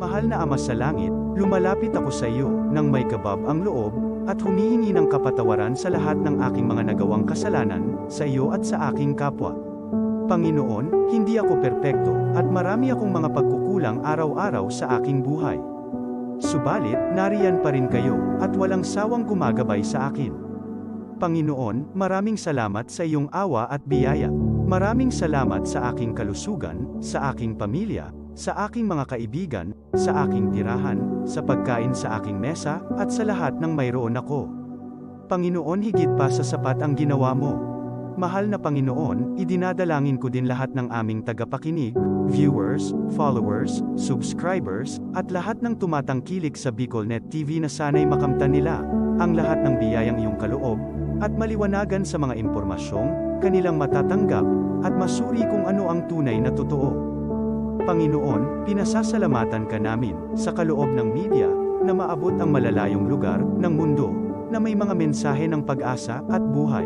Mahal na Ama sa langit, lumalapit ako sa iyo, nang may kabab ang loob, at humihingi ng kapatawaran sa lahat ng aking mga nagawang kasalanan, sa iyo at sa aking kapwa. Panginoon, hindi ako perpekto, at marami akong mga pagkukulang araw-araw sa aking buhay. Subalit, nariyan pa rin kayo, at walang sawang gumagabay sa akin. Panginoon, maraming salamat sa iyong awa at biyaya. Maraming salamat sa aking kalusugan, sa aking pamilya, sa aking mga kaibigan, sa aking tirahan, sa pagkain sa aking mesa, at sa lahat ng mayroon ako. Panginoon, higit pa sa sapat ang ginawa mo. Mahal na Panginoon, idinadalangin ko din lahat ng aming tagapakinig, viewers, followers, subscribers, at lahat ng tumatangkilik sa BicolNet TV na sana'y makamtan nila ang lahat ng biyayang iyong kaloob, at maliwanagan sa mga impormasyong kanilang matatanggap, at masuri kung ano ang tunay na totoo. Panginoon, pinasasalamatan ka namin, sa kaloob ng media, na maabot ang malalayong lugar ng mundo, na may mga mensahe ng pag-asa at buhay.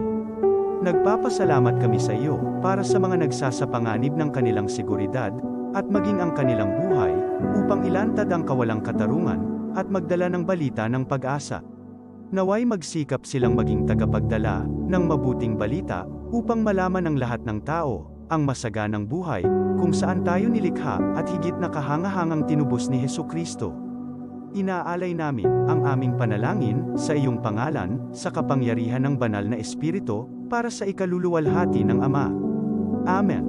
Nagpapasalamat kami sa iyo, para sa mga nagsasapanganib ng kanilang seguridad, at maging ang kanilang buhay, upang ilantad ang kawalang katarungan, at magdala ng balita ng pag-asa. Naway magsikap silang maging tagapagdala ng mabuting balita, upang malaman ng lahat ng tao ang masaganang buhay, kung saan tayo nilikha, at higit na kahangahangang tinubos ni Hesukristo. Inaalay namin ang aming panalangin sa iyong pangalan, sa kapangyarihan ng banal na Espiritu, para sa ikaluluwalhati ng Ama. Amen.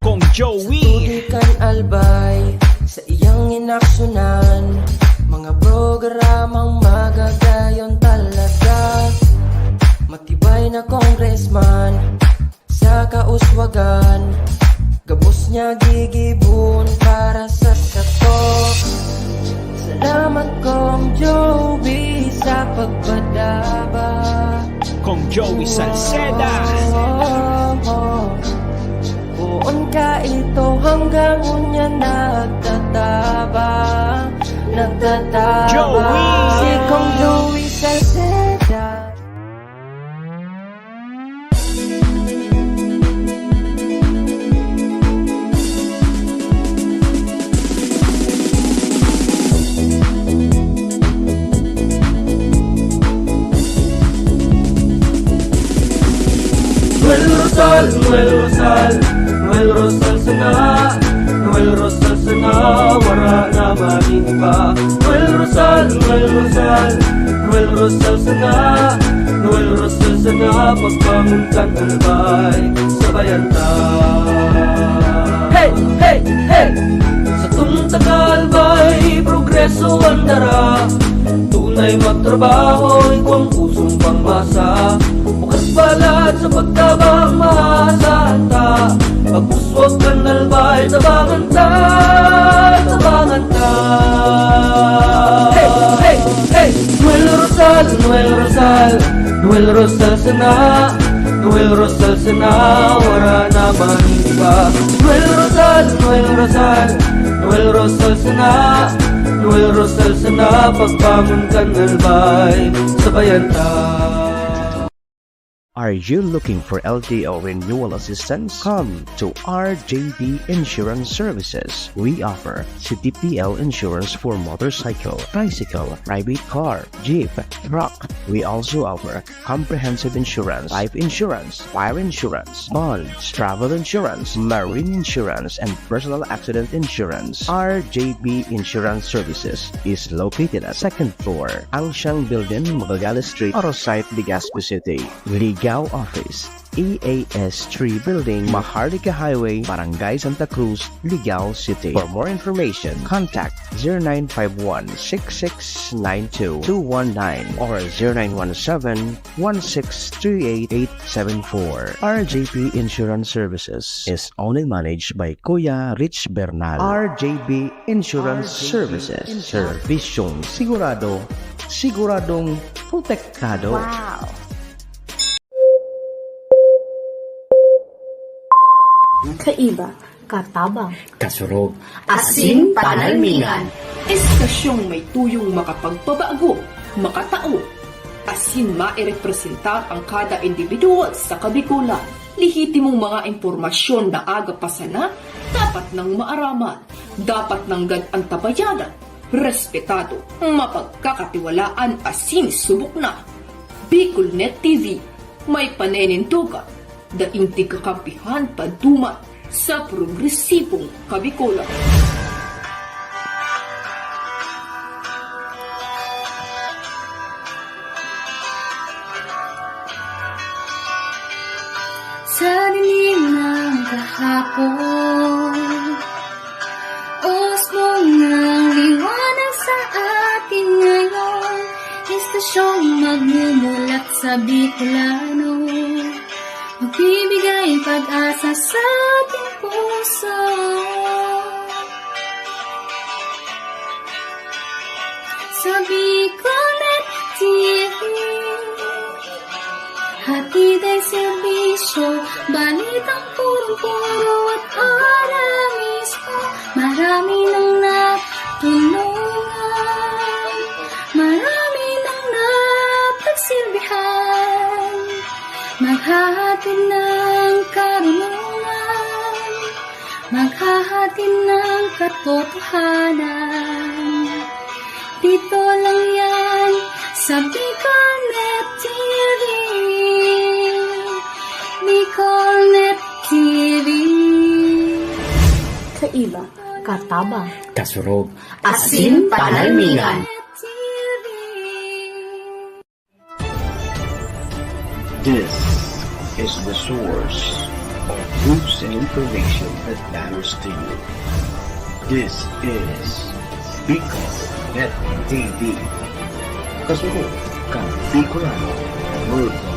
Kong Joey Tudikan albay sa iyang inaksyonan, mga programang magagayon talaga. Matibay na congressman sa kauswagan, gabos niya gigibon para sa sato. Salamat Kong Joey sa pagpadaba. Kong Joey Salceda. Buon ka ito hanggang unya nagtataba. Joey! Si Kong Joey Salceda. Noel Rosal sana, Noel Rosal sana, wala na maniba. Noel Rosal sana, Noel Rosal sana, pagbangon kang albay, sabayan ta. Hey, hey, hey! Sa tunta ka albay, progreso ang dara. Tunay magtrabaho, ikaw ang pusong pangmasa. Bukas palad sa pagtabang maasahan ta. Pagpuswag ka nalbay, tabangan ta, tabangan ta. Hey, hey, hey! Noel Rosal, Noel Rosal, Noel Rosal sana, Noel Rosal sana, wala na maniba. Noel Rosal, Noel Rosal, Noel Rosal sana, Noel Rosal sana, pagbangon ka nalbay, sabayan ta. Are you looking for LTO renewal assistance? Come to RJB Insurance Services. We offer CTPL insurance for motorcycle, tricycle, private car, jeep, truck. We also offer comprehensive insurance, life insurance, fire insurance, bonds, travel insurance, marine insurance, and personal accident insurance. RJB Insurance Services is located at 2nd floor, Angshan Building, Magallanes Street, Orosite, Legazpi City. Ligao Office, EAS 3 Building, Maharlika Highway, Barangay Santa Cruz, Ligao City. For more information, contact 0951-6692-219 or 0917-1638874. RJP Insurance Services is owned and managed by Kuya Rich Bernal. RJB Insurance Services. Servisyong sigurado, siguradong protektado. Wow! Kaiba, katabang, kasurog, asin panalmingan. Estasyong may tuyong makapagpabago, makatao, asin mairepresentar ang kada individual sa kabikulan. Lihitimong mga impormasyon na aga pa sana, dapat nang maaraman. dapat nanggad ang tabayanan, respetado, mapagkakatiwalaan asin subok na. Bicolnet TV, may panenintugan, daing tigkakampihan padumat sa progresibong Kabikulan. Sa dilim ng kahapon, oras mo ng liwanag sa atin ngayon. Istasyong magmumulat sa Bicolano, magbibigay pag-asa sa ating puso. Sa Bicolnet TV, hatid ay serbisyo, balitang purong-puro at para mismo. Marami nang natulungan, marami nang napagsilbihan, maghahatid ng karunungan, maghahatid ng katotohanan. Dito lang yan sa Bicolnet TV. Bicolnet TV. Kaiba, katabang, Kasurog. Asin Panalmingan. This is the source of news and information that matters to you. This is Bicolnet TV. Kasurog kang Bicolano Worldwide.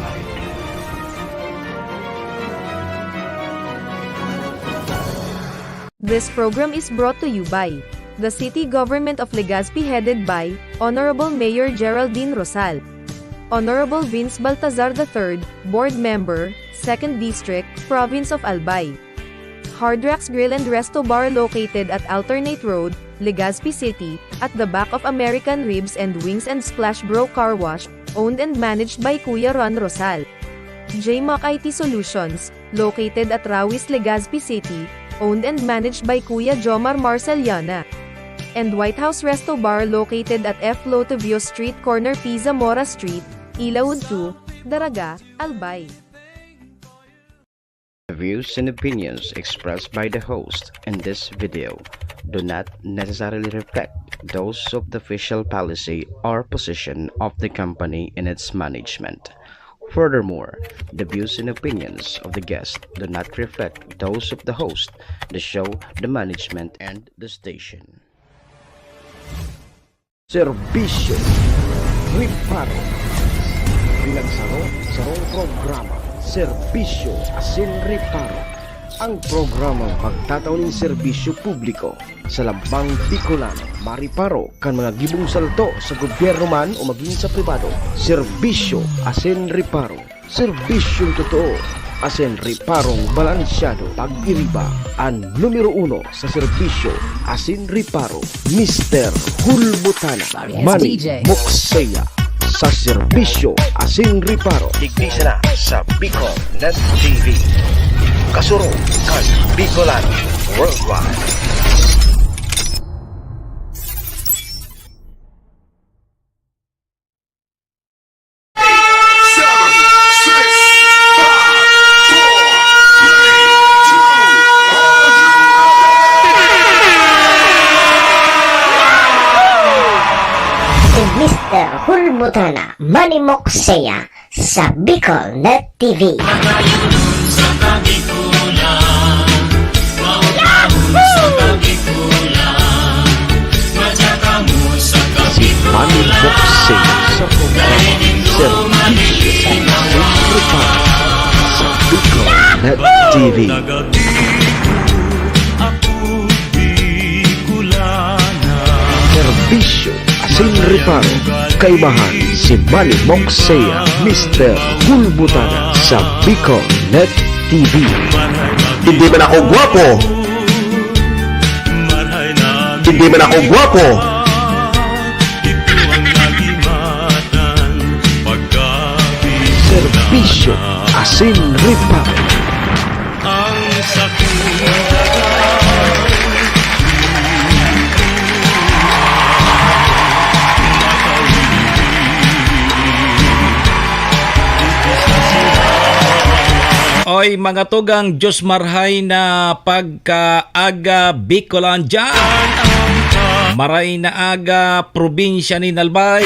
This program is brought to you by the City Government of Legazpi headed by Honorable Mayor Geraldine Rosal, Honorable Vince Baltazar III, Board Member, 2nd District, Province of Albay. Hard Rocks Grill and Resto Bar located at Alternate Road, Legazpi City, at the back of American Ribs and Wings and Splash Bro Car Wash, owned and managed by Kuya Ron Rosal. JMAC IT Solutions, located at Rawis, Legazpi City, owned and managed by Kuya Jomar Marceliana. And White House Resto Bar located at F. Lotovio Street Corner Pisa Mora Street, Ilaud 2, Daraga, Albay. The views and opinions expressed by the host in this video do not necessarily reflect those of the official policy or position of the company and its management. Furthermore, the views and opinions of the guest do not reflect those of the host, the show, the management, and the station. Serbisyo Riparo Pinagsaro-sarong programa Serbisyo Asin Riparo, ang programang pagtatao ng serbisyo publiko sa Lambang Bicolano, mariparo kan mga gibong salto sa gobyerno man o maging sa pribado. Serbisyo Asin Riparo, serbisyong totoo, asin riparong balansyado. Pag-iriba ang numero 1 sa serbisyo Asin Riparo, Mr. Hulbutana Manny Moxeya. Sa serbisyo Asin Riparo, digdisa na sa Bicolnet TV. Kasurong kan Bicolano Worldwide. Mr. Hulbutana Manny Moxeya sa Bicolnet TV. Si Manny Moxeya sa programa Serbisyo Asin Riparo sa Bicolnet TV. Serbisyo Asin Riparo, kaibahan si Manny Moxeya, Mr. Hulbutana sa Bicolnet TV. Hindi man ako gwapo. Hindi man ako gwapo. Serbisyo Asin Riparo. Oy, mga tugang Diyos marhay na pagkaaga Bicolan dyan. Maray na aga probinsya ni Nalbay.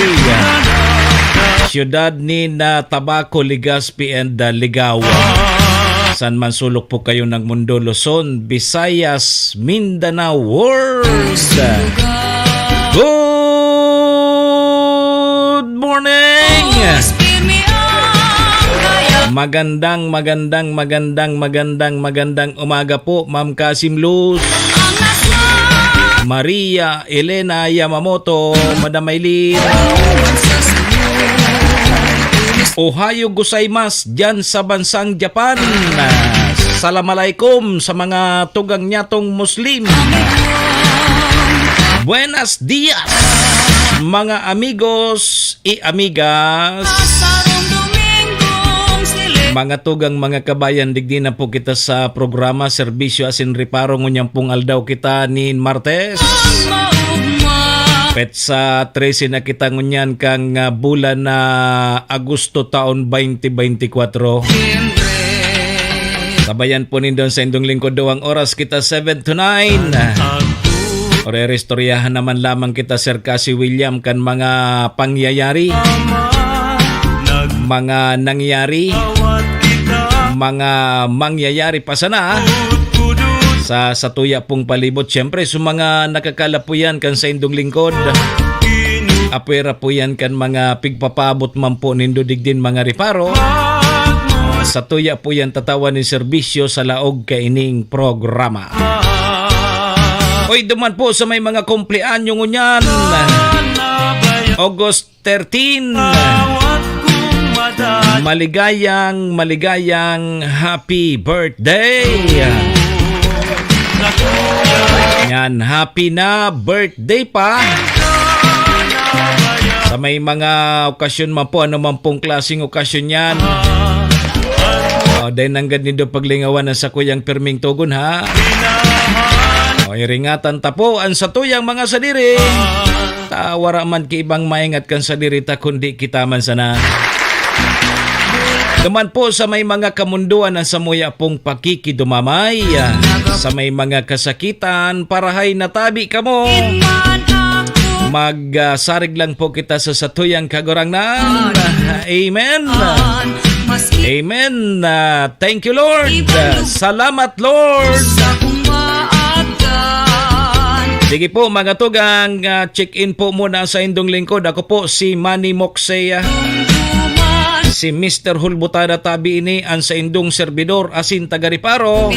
Siyudad ni Tabaco, Legazpi and Ligawa. San man sulok po kayo ng mundo, Luzon, Visayas, Mindanao, world. Good morning! Magandang umaga po, Ma'am Kasim Luz, Maria Elena Yamamoto, Madam Aileen. Ohayo gozaimasu dyan sa bansang Japan. Assalamualaikum sa mga tugang nyatong Muslim. Buenos dias mga amigos y amigas. Mga tugang mga kabayan, digdi na po kita sa programa Serbisyo Asin Reparo ngunyang pong aldaw kita ni Martes. Petsa 13 na kita ngunyan kang bulan na Agosto taon 2024. Sabayan po nindon sa indong lingkod doang oras kita 7 to 9. Ore-restoryahan naman lamang kita Sir Cassie William kan mga pangyayari, mga nangyari, mga mangyayari pa sana sa satuya pong palibot. Siyempre, sa mga nakakalapuyan kan sa indong lingkod, apwera po yan kan mga pigpapabot man po nindo digdin mga reparo. Satuya po yan tatawan ni serbisyo sa laog kaining programa. Oy, duman po sa may mga kumpleanyo ngunyan. August 13. Maligayang happy birthday. Yan, happy na birthday pa. Sa may mga okasyon man po, ano man pong klaseng okasyon yan. Dahil nanggad nindo paglingawan sa kuyang Perming Tugon ha. Iringatan tapo ang satuyang mga sadiri. Tawara man ki ibang maingat kan sadiri ta kundi kita man sana. Duman po sa may mga kamunduan ang samuya pong pakikidumamay, sa may mga kasakitan, parahay na tabi ka mo. Magsarig lang po kita sa satuyang kagurangnan. Amen. Amen. Thank you, Lord. Salamat, Lord. Sige po mga tugang, check-in po muna sa indong lingkod. Ako po si Manny Moxea. Si Mr. Hulbutada tabi ini ang sa indong servidor asin taga-reparo.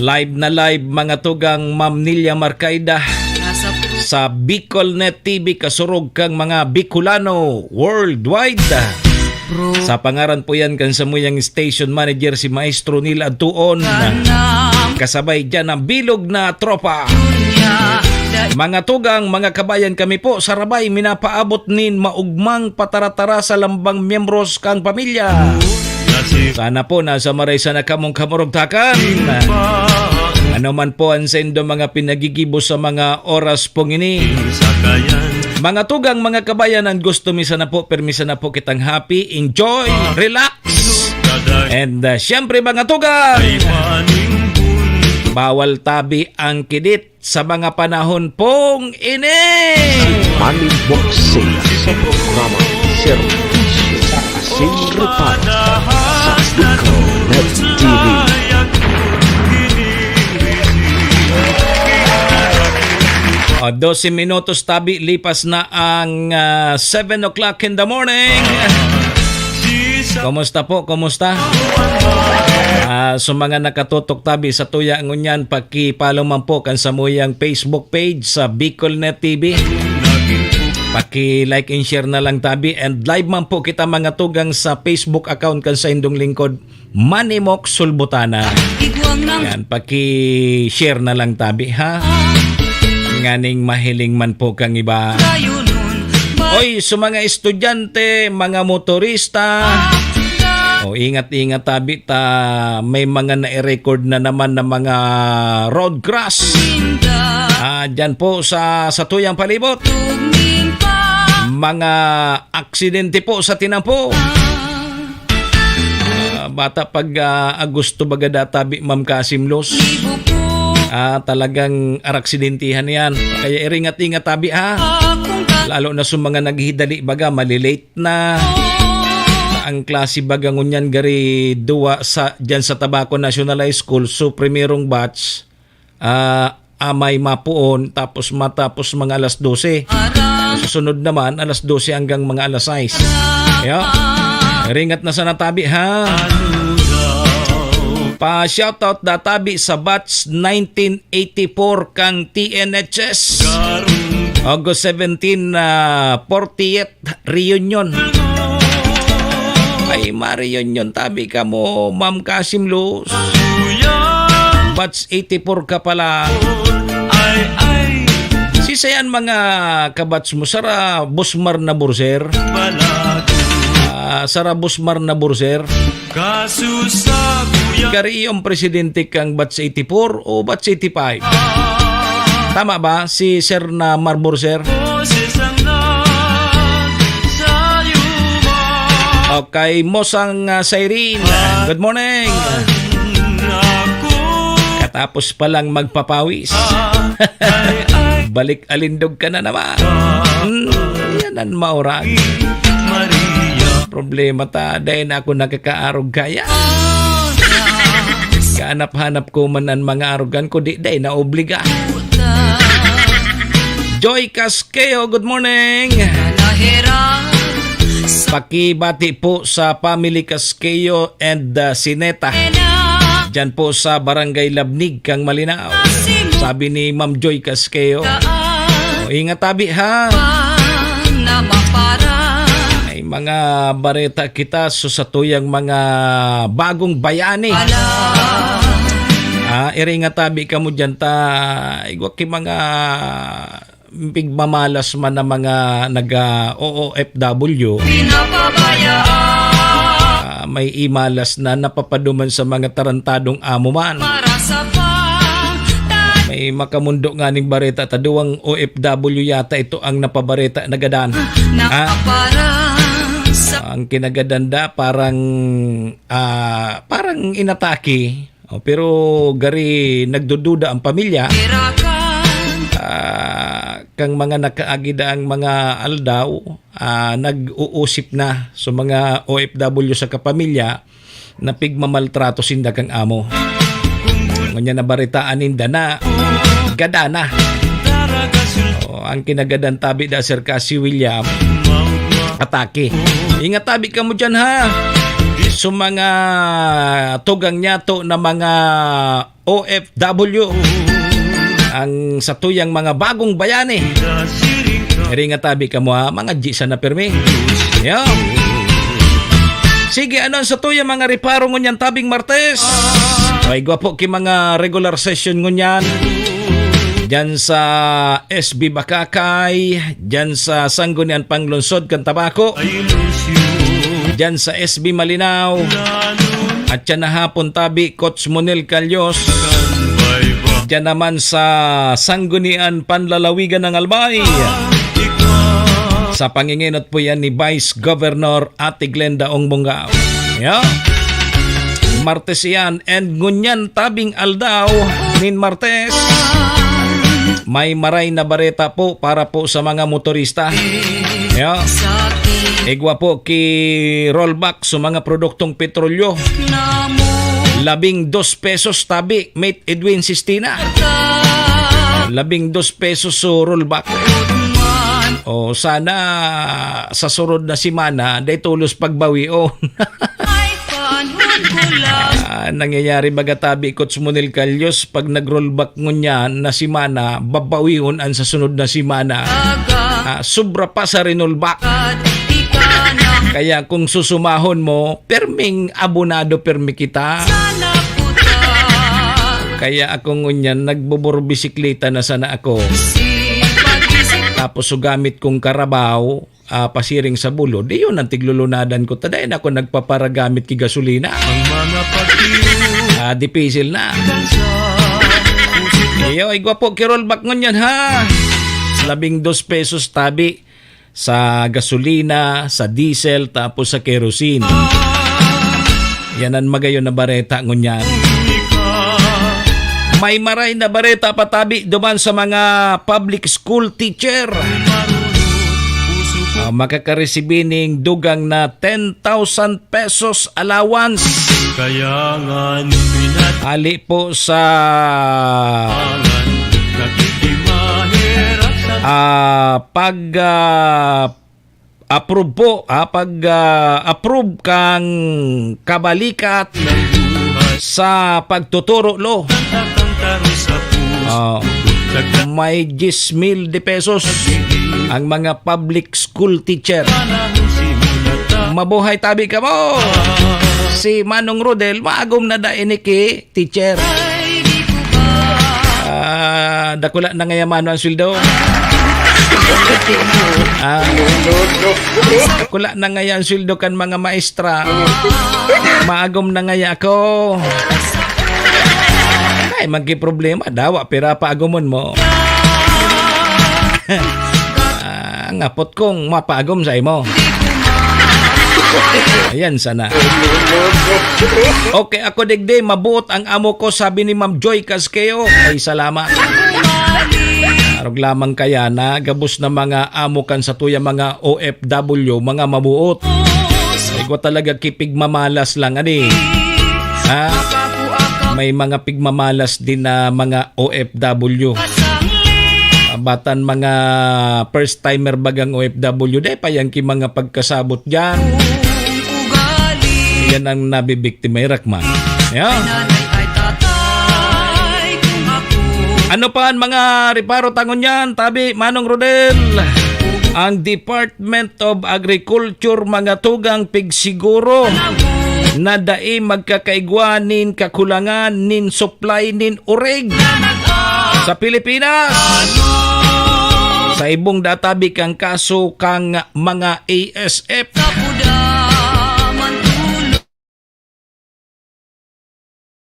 Live na live mga tugang Ma'am Nilia Marcaida sa Bicolnet TV kasurog kang mga Bicolano worldwide. Sa pangaran po yan kan samuyang station manager si Maestro Nil Adtuon. Kasabay dyan ang bilog na tropa. Mga tugang, mga kabayan, kami po sa Rabay minapaabot nin maugmang pataratara sa lambang miyembros kang pamilya. Sana po nasa maray sana kamong kamurugtakan. Ano man po ang sendo mga pinagigibo sa mga oras pong ini. Mga tugang, mga kabayan, ang gusto misa na po, permisa na po kitang happy, enjoy, relax. And syempre mga tugang, bawal tabi ang kidit sa mga panahon pong ini. Manny Moxea sa programa Serbisyo Asin Reparo sa Bicolnet TV. 12 minutos tabi, lipas na ang 7 o'clock in the morning. Kumusta po? Kumusta? Sa mga nakatutok tabi sa tuya ngunyan, pakipalo man po kan sa muyang Facebook page sa Bicolnet TV. Paki-like and share na lang tabi, and live man po kita mga tugang sa Facebook account kan sa indong lingkod Manny Mox Sulbutana. Yan, paki-share na lang tabi ha. Nganing mahiling man po kang iba. Oy, sa mga estudyante, mga motorista, ingat-ingat tabi ta, may mga na-record na naman na mga road crash. Dyan po sa tuyang palibot. Mga aksidente po sa tinampo. bata pag Agosto bagada tabi Ma'am Kasimlos. Talagang araksidentihan yan. Kaya iringat-ingat tabi ha. Lalo na sa mga naghihidali baga malilate na. Ang klase baga ngunyan gari duwa dyan sa Tabaco National High School. So primerong batch amay mapuon tapos matapos mga alas 12. Susunod naman alas 12 hanggang mga alas 6. Ringat na sa natabi ha. Pa-shoutout databi sa batch 1984 kang TNHS. August 17 40th reunion. Ay ma-reunion tabi ka mo Ma'am Kasimlos. Batch 84 ka pala. Sisayan mga kabats mo Sara Busmar na Burser. Sara Busmar na Burser. Kari yung presidente kang batch 84 o batch 85? Tama ba si Sir na Marburser? Okay, Mosang Sairine. Good morning. Katapos palang magpapawis. Balik alindog ka na naman. Yan ang maurag. Problema ta, dahil ako nakakaarog kaya. Kaanap-hanap ko man ang mga arogan ko, di dahil na obliga. Joy Casqueo, good morning. Pakibati po sa family Casqueo and Sineta. Diyan po sa Barangay Labnig, Kang Malinao. Sabi ni Ma'am Joy Casqueo. Ingat tabi ha. Ay mga bareta kita sa tuyang mga bagong bayani. Iringat tabi ka mo dyan ta. Igwa ki mga pigmamalas man na mga nag-OOFW. May imalas na napapaduman sa mga tarantadong amo man. May makamundo nga ning bareta taduang OFW yata ito ang napabareta nagadan. Ang kinagadanda parang inatake. Pero gari nagdududa ang pamilya. Kang mga nakaagida ang mga aldaw, nag-uusip na sa mga OFW sa kapamilya na pigmamaltrato sinda kang amo. Ngayon na baritaan ninda na gadana. Ang kinagadan tabi da Sir Cassie William atake. Ingat tabi ka mo dyan ha. So mga tugang nyato na mga OFW ang satuyang mga bagong bayani. Ringa tabi ka mo ha, mga G na permi. Sige, ano ang satuyang mga reparo ngunyan tabing Martes? Ay gwapo ki mga regular session ngunyan. Diyan sa SB Bakakay, diyan sa Sanggunian Panglungsod kan Tabaco, diyan sa SB Malinao, at diyan na hapon tabi Coach Monel Calyos. Diyan naman sa Sanggunian Panlalawigan ng Albay. Sa panginginot po yan ni Vice Governor Ate Glenda Ongbongao. Martes yan. And ngunyan tabing aldaw nin Martes. May maray na bareta po para po sa mga motorista. Igwa po ki rollback sa mga produktong petrolyo. 12 pesos tabi, Mate Edwin Sistina. 12 pesos so rollback. O sana sa surod na simana, day tulos pagbawi o. Nangyayari bagatabi Coach Monel Calyos pag nag-rollback ngunyan na simana, babawihon ang sa sunod na simana. Sobra pa sa rinolback. Kaya kung susumahon mo, perming abonado permi kita. Kaya ako ngunyan, nagbubur-bisikleta na sana ako. Tapos sugamit kong karabaw, pasiring sa bulo, di yun ang tiglulunadan ko. Tadayin ako nagpaparagamit ki gasolina. Dipisil na. Iyo, igwa po ki-rollback ngunyan ha. 12 pesos tabi sa gasolina, sa diesel, tapos sa kerosene. Yanan magayon na bareta ngunyan. May maray na bareta patabi duman sa mga public school teacher. Makakareceive ning dugang na 10,000 pesos allowance. Ali po sa approve po, approve kang kabalikat sa pagtuturo lo. May 10,000 de pesos ang mga public school teacher. Mabuhay tabi ka mo. Si Manong Rodel maagom na dainiki teacher. Dakula na nga mano ang sweldo. Dakula na nga ang sweldo kan mga maestra. Maagom na nga ako. Ay, magki-problema. Dawa, pira pa agumon mo. Ngapot kong mapaagom sa imo. Ayan sana. Okay, ako digdi, mabuot ang amo ko, sabi ni Ma'am Joy Casqueo. Ay, salamat. Arog lamang kaya na, gabos na mga amo kan sa tuya mga OFW, mga mabuot. Ay, ko talaga kipig mamalas lang, ani. Ha? May mga pigmamalas din na mga OFW. Batan mga first timer bagang OFW day pa yang ki mga pagkasabot diyan. Yan ang nabibiktima Rakman. Yeah. Ano pa ang mga reparo tangon yan? Tabi Manong Rodel. Ang Department of Agriculture mga tugang pigsiguro na dai magkakaigwanin kakulangan nin supply nin urig sa Pilipinas. Sa ibong databi kang kaso kang mga ASF.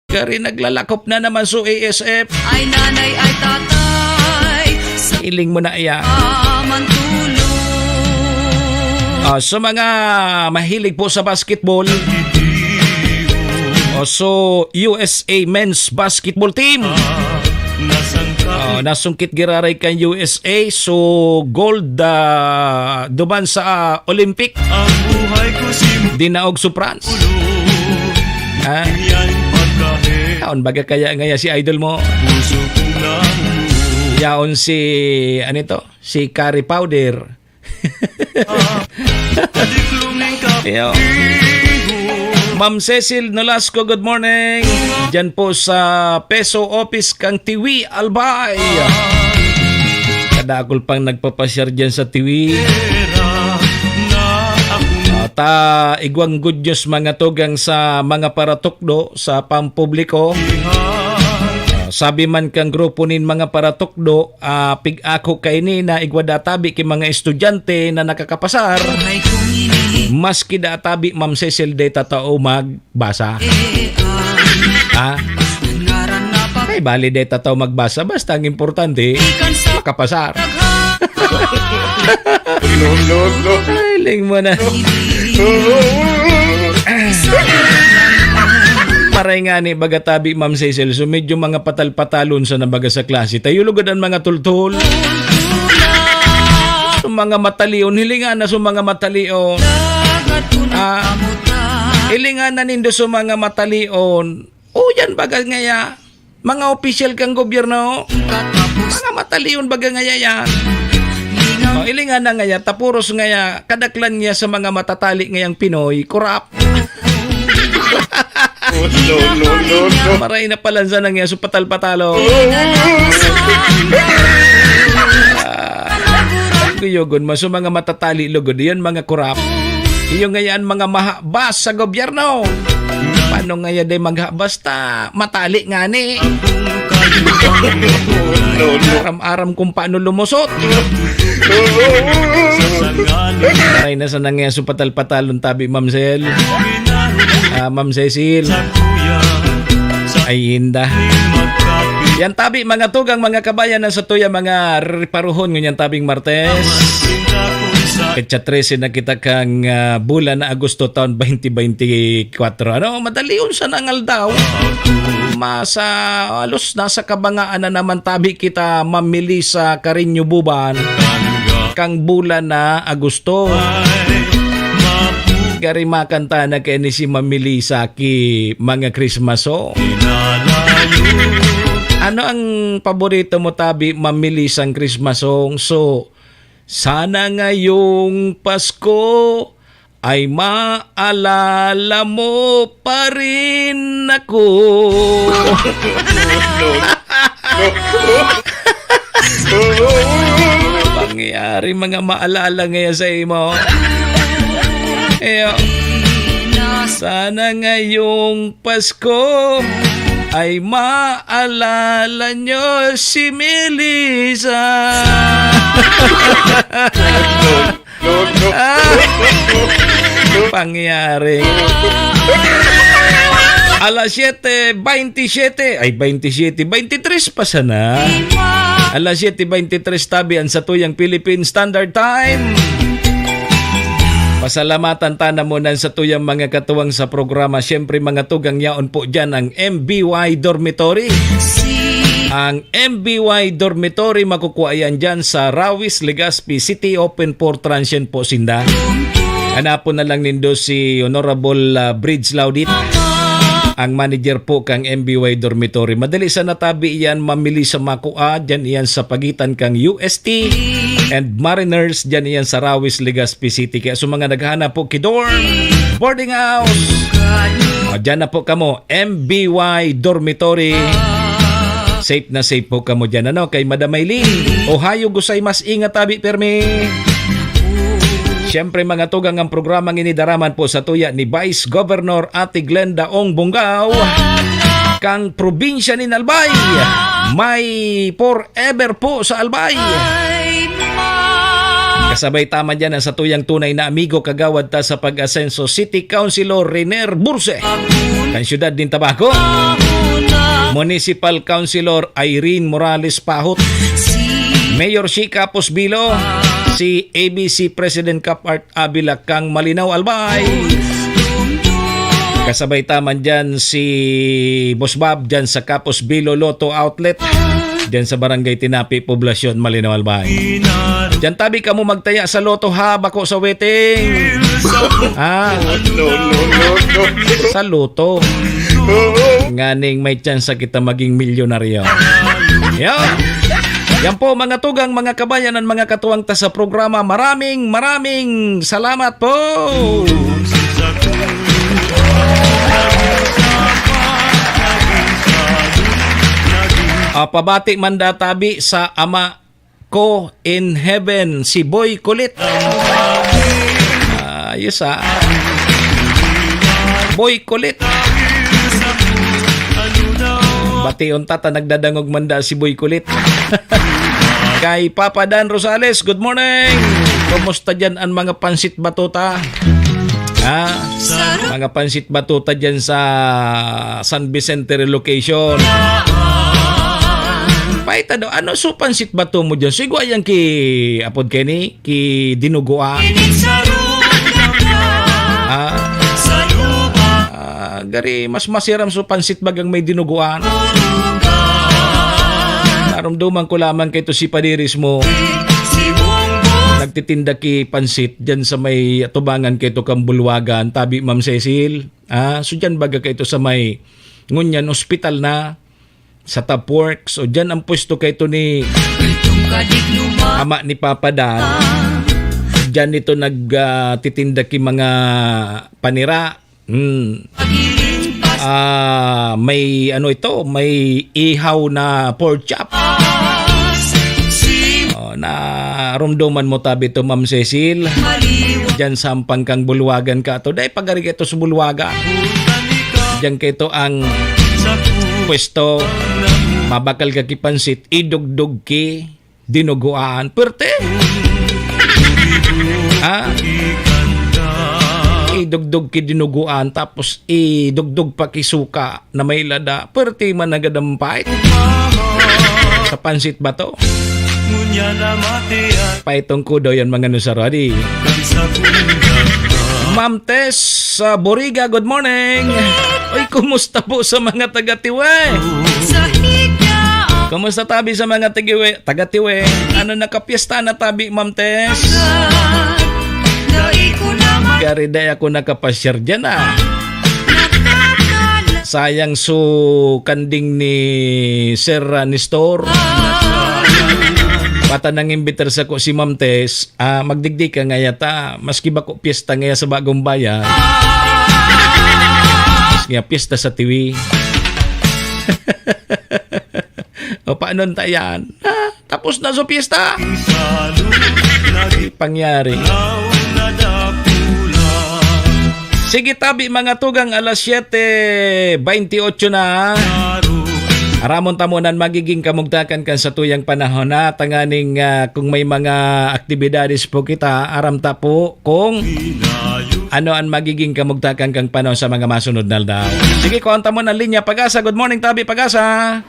Kari naglalakop na naman so ASF. Ay nanay ay tatay. Iling mo na iya. Sa mga mahilig po sa basketball. So USA Men's Basketball Team. Nasungkit giraray kan USA. So gold duman sa Olympic. Dinaog sa France. Yaon baga kaya ngaya si idol mo. Yaon si anito? Si curry powder. Yo. Ma'am Cecil Nolasco, good morning. Diyan po sa Peso Office kang Tiwi Albay. Kadakol pang nagpapasyar diyan sa Tiwi. Ta igwang good news mga tugang sa mga paratukdo sa pampubliko. Sabi man kang grupo nin mga paratukdo, pig-ako kaini na igwadatabi ki mga estudyante na nakakapasar. Maski databi Ma'am Cecil de tatao magbasa. Ay bali de tatao magbasa basta ang importante makapasar. No. Ay ling mo na. Maray nga ni bagatabi Ma'am Cecil, so medyo mga patal-patalon sa nabaga sa klase. Tayo lugod ang mga tultul. So mga matalion, hilingan na so mga matalion. Hilingan na nindo so mga matalion. O yan baga ngaya, mga official kang gobyerno. Mga matalion baga ngaya yan. Ilingan na ngaya, tapuros ngaya, kadaklan niya sa mga matatali ngayang Pinoy, korap. No. Maray na palansa na nga so patal-patalo. Kuyogon mo so mga matatali lugod, yan mga korap. Iyo ngayaan mga mahabas sa gobyerno. Paano ngaya day maghabas ta? Matali nga ni. Aram-aram kung paano lumusot. Maray na sa nangyay so patal-patalon tabi Ma'am Cel. Ma'am Cecil. Ay hinda. Yan tabi mga tugang mga kabayan na sa tuya mga riparuhon ngunyan tabing Martes. Petsa 13 na kita kang bulan na Agosto taon 2024. Ano, madali unsa nangal daw. Masa alos nasa kabangaan na naman tabi kita mamili sa Carino Buban kang bulan na Agosto. Gari makanta na kay ni si mamili sa ki mga Christmas song. Ano ang paborito mo tabi mamili sang Christmas song? So, sana ngayong Pasko ay maalala mo pa rin ako. Pangyayari mga maalala ngayon sa imo. Eyo. Sana ngayong Pasko ay maalala nyo si Melissa. Pangyari. Alas 7:27. Ay, 27. 23 pa sana. Alas 7:23 tabi ang sa tuyang Philippine Standard Time. Pasalamatan tana mo nan sa tuyang mga katuwang sa programa. Siyempre mga tugang yaon po dyan ang MBY Dormitory. Ang MBY Dormitory makukuha yan dyan sa Rawis, Legazpi City. Open for transient po sinda. Hanapon na lang nindo si Honorable Bridge Laudit, ang manager po kang MBY Dormitory. Madali sa natabi yan, mamili sa makuha. Dyan iyan sa pagitan kang UST and Mariners. Dyan iyan sa Rawis, Legazpi City. Kaya sa mga naghahanap po kidorm, boarding house, dyan na po kamo, MBY Dormitory. Safe na safe po kamo dyan. Ano? Kay Madam Maylene, Ohio Gusay, mas ingat tabi permi. Siyempre mga tugang ang programang inidaraman po sa tuya ni Vice Governor Ate Glenda Ong Bungaw, kang probinsya ni Albay. May forever po sa Albay. Kasabay tama dyan ang sa tuyang tunay na amigo kagawad ta sa pag-asenso City Councilor Rener Burse, kan siyudad din Tabaco. Municipal Councilor Irene Morales Pahot, Mayor Shika Posbilo, si ABC President Kapart Abila kang Malinaw Albay. Kasabay taman dyan si Boss Bob dyan sa Kapos Bilo Lotto Outlet dyan sa Barangay Tinapi, Poblasyon, Malinaw Albay. Dyan tabi ka mo magtaya sa Lotto ha, bako sa wedding. Sa Lotto. Nganing may chance kita maging milyonaryo. Yan po mga tugang, mga kabayanan, mga katuwang ta sa programa. Maraming salamat po. Pabati manda tabi sa ama ko in heaven, si Boy Kulit. Yes Boy Kulit. Bation tata nagdadangog manda si Boy Kulit. Kay Papa Dan Rosales, good morning. Kumusta dyan ang mga pansit batuta? Mga pansit batuta dyan sa San Vicente relocation. Paita daw, ano so pansit bato mo dyan? Sigo ayan ki apod Kenny, ki dinuguan. Gari, mas masiram so pansit bagang may dinuguan. Narumduman ko lamang kay to si Padiris mo. Nagtitinda ki pansit dyan sa may tubangan kay to Kambulwagan, tabi Ma'am Cecil. So dyan baga kay to sa may ngunyan hospital na sa Tapworks. O dyan ang pwesto kay to ni ama ni Papa Dan. Dyan ito nagtitinda ki mga panira. May ano ito, may ihaw na pork chop. Na rumduman mo tabi to Ma'am Cecil. Diyan sa Pangkang Bulwagan ka to. Dahil pagari ito sa Bulwagan. Diyan kito ang pwesto. Mabakal ka kipansit, idugdug ki dinuguan. Perte. Idugdug ki dinuguan tapos idugdug pa kisuka na may lada. Perte man nagadampay. Sa pansit ba to? Paitong kudo yan mga nusaradi. Ma'am Tess sa Boriga, good morning. Uy, kumusta po sa mga taga-Tiwe? Kumusta tabi sa mga taga-Tiwe? Ano nakapiesta na tabi, Ma'am Tess? Gari day ako nakapasyar dyan Sayang kanding ni Sir Nestor. Pata nang imbitar sa ko si Ma'am Tess, magdigdi ka nga yata, maski ba ko piyesta nga sa Bagong Bayan, maski nga piyesta sa TV. O paano tayan? Tapos na sa piyesta. Pangyari. Sige tabi mga tugang, alas 7:28 na. Aramon tamunan magiging kamugtakan kan sa tuyang panahon na tanganing kung may mga aktibidades po kita, aramta po kung ano ang magiging kamugtakan kang panahon sa mga masunod na daw. Sige, konta mo ng linya. Pag-asa, good morning tabi, Pag-asa.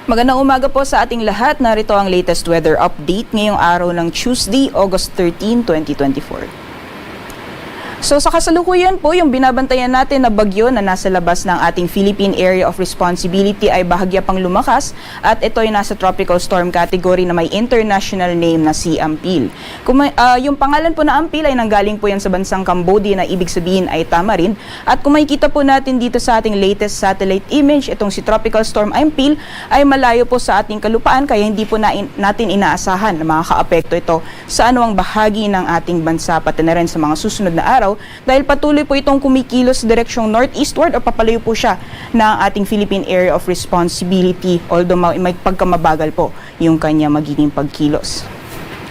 Magandang umaga po sa ating lahat. Narito ang latest weather update ngayong araw ng Tuesday, August 13, 2024. So sa kasalukuyan po, yung binabantayan natin na bagyo na nasa labas ng ating Philippine Area of Responsibility ay bahagya pang lumakas at ito ay nasa tropical storm category na may international name na si Ampil. Yung pangalan po na Ampil ay nanggaling po yan sa bansang Cambodia na ibig sabihin ay tamarin. At kung makikita po natin dito sa ating latest satellite image, itong si tropical storm Ampil ay malayo po sa ating kalupaan kaya hindi po natin inaasahan na makakaapekto ito sa anuang bahagi ng ating bansa pati na rin sa mga susunod na araw dahil patuloy po itong kumikilos sa direksyong northeastward o papalayo po siya ng ating Philippine Area of Responsibility, although may pagkamabagal po yung kanya magiging pagkilos.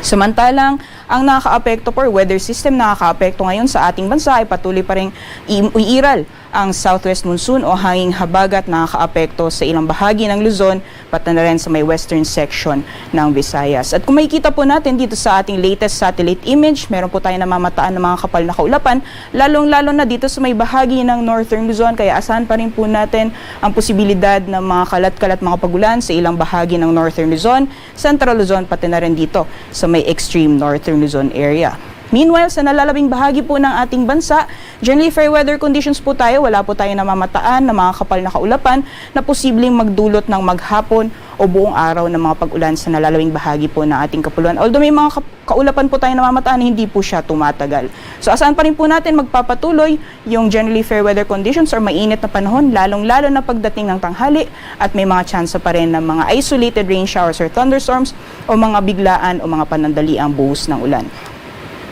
Samantalang, ang nakakaapekto po, weather system nakakaapekto ngayon sa ating bansa ay patuloy pa rin uiiral ang southwest monsoon o hanging habagat nakakaapekto sa ilang bahagi ng Luzon pati na rin sa may western section ng Visayas. At kung makikita po natin dito sa ating latest satellite image, meron po tayo namamataan ng mga kapal na kaulapan, lalong-lalo na dito sa may bahagi ng northern Luzon, kaya asahan pa rin po natin ang posibilidad ng mga kalat-kalat mga pagulan sa ilang bahagi ng northern Luzon, central Luzon pati na rin dito sa may extreme northern Luzon area. Meanwhile, sa nalalabing bahagi po ng ating bansa, generally fair weather conditions po tayo. Wala po tayo namamataan na mga kapal na kaulapan na posibleng magdulot ng maghapon o buong araw ng mga pag-ulan sa nalalabing bahagi po ng ating kapuluan. Although may mga kaulapan po tayo namamataan, hindi po siya tumatagal. So asahan pa rin po natin magpapatuloy yung generally fair weather conditions or mainit na panahon, lalong-lalo na pagdating ng tanghali at may mga tsansa pa rin ng mga isolated rain showers or thunderstorms o mga biglaan o mga panandaliang buhos ng ulan.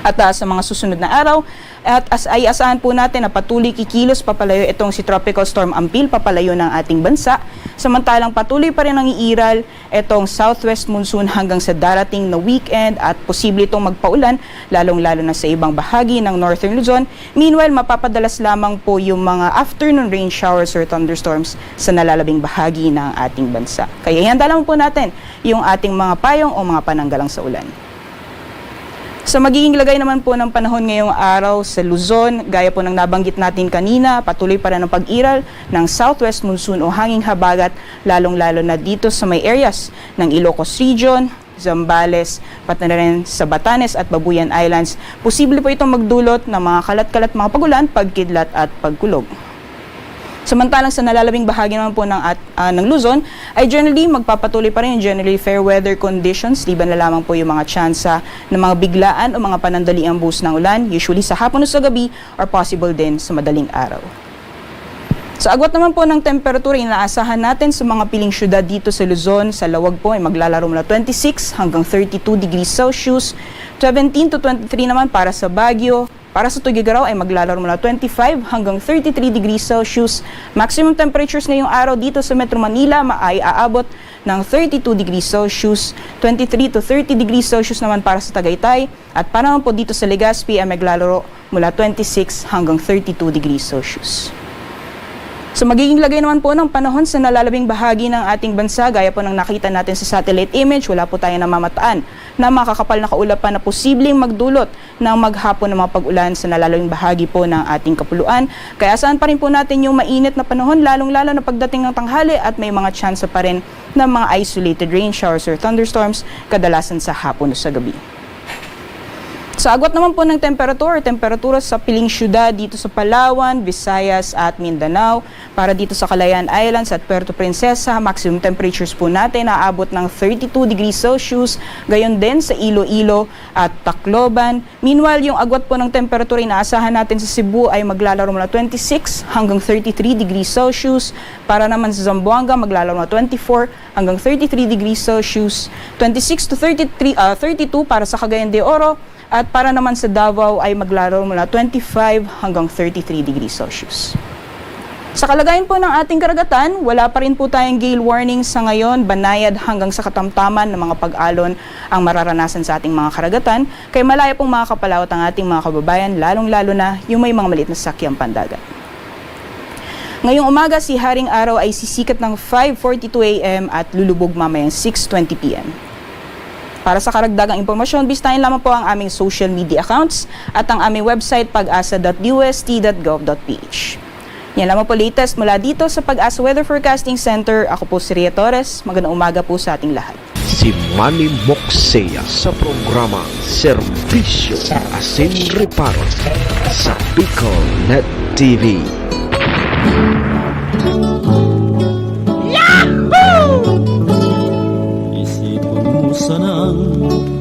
At sa mga susunod na araw, at ay asahan po natin na patuloy kikilos papalayo itong si Tropical Storm Ampil papalayo ng ating bansa. Samantalang patuloy pa rin ang iiral itong southwest monsoon hanggang sa darating na weekend at posible itong magpaulan lalong-lalo na sa ibang bahagi ng northern Luzon. Meanwhile, mapapadalas lamang po yung mga afternoon rain showers or thunderstorms sa nalalabing bahagi ng ating bansa. Kaya ihanda lang po natin yung ating mga payong o mga pananggalang sa ulan. Sa magiging lagay naman po ng panahon ngayong araw sa Luzon, gaya po ng nabanggit natin kanina, patuloy pa rin ang pag-iral ng southwest monsoon o hanging habagat, lalong-lalo na dito sa may areas ng Ilocos Region, Zambales, pati na rin sa Batanes at Babuyan Islands. Posible po itong magdulot ng mga kalat-kalat mga pagulan, pagkidlat at pagkulog. Samantalang sa nalalabing bahagi naman po ng Luzon ay generally magpapatuloy pa rin yung generally fair weather conditions, liban na lamang po yung mga tsansa ng mga biglaan o mga panandaliang buhos ng ulan, usually sa hapon o sa gabi or possible din sa madaling araw. Sa agwat naman po ng temperatura, inaasahan natin sa mga piling syudad dito sa Luzon, sa Lawag po ay maglalaro mula 26 hanggang 32 degrees Celsius, 17 to 23 naman para sa Baguio. Para sa Tuguegarao ay maglalaro mula 25 hanggang 33 degrees Celsius. Maximum temperatures ngayong araw dito sa Metro Manila ay aabot ng 32 degrees Celsius, 23 to 30 degrees Celsius naman para sa Tagaytay. At para naman po dito sa Legazpi ay maglalaro mula 26 hanggang 32 degrees Celsius. So magiging lagay naman po ng panahon sa nalalabing bahagi ng ating bansa, gaya po ng nakita natin sa satellite image, wala po tayong namamataan na makakapal na kaulapan na posibleng magdulot ng maghapon ng mga pag-ulan sa nalalabing bahagi po ng ating kapuluan. Kaya saan pa rin po natin yung mainit na panahon, lalong-lalo na pagdating ng tanghali at may mga chance pa rin ng mga isolated rain showers or thunderstorms kadalasan sa hapon o sa gabi. Sa agwat naman po ng temperatura sa piling syudad dito sa Palawan, Visayas at Mindanao. Para dito sa Calayan Islands at Puerto Princesa, maximum temperatures po natin naabot ng 32 degrees Celsius. Gayon din sa Iloilo at Tacloban. Meanwhile, yung agwat po ng temperatura inaasahan natin sa Cebu ay maglalaro mula 26 hanggang 33 degrees Celsius. Para naman sa Zamboanga, maglalaro mula 24 hanggang 33 degrees Celsius. 26 to 32 para sa Cagayan de Oro. At para naman sa Davao ay maglalaro mula 25 hanggang 33 degrees Celsius. Sa kalagayan po ng ating karagatan, wala pa rin po tayong gale warning sa ngayon, banayad hanggang sa katamtaman ng mga pag-alon ang mararanasan sa ating mga karagatan, kaya malaya pong makakapalawat ang ating mga kababayan, lalong-lalo na yung may mga maliit na sakyang pandagat. Ngayong umaga, si Haring Araw ay sisikat ng 5:42 a.m. at lulubog mamayang 6:20 p.m. Para sa karagdagang impormasyon, bisitahin lamang po ang aming social media accounts at ang aming website pag-asa.ust.gov.ph. Yan lamang po latest mula dito sa Pag-asa Weather Forecasting Center. Ako po si Ria Torres. Magandang umaga po sa ating lahat. Si Manny Moxea sa programa Serbisyo Asin Reparo sa Bicol Net TV. Sanang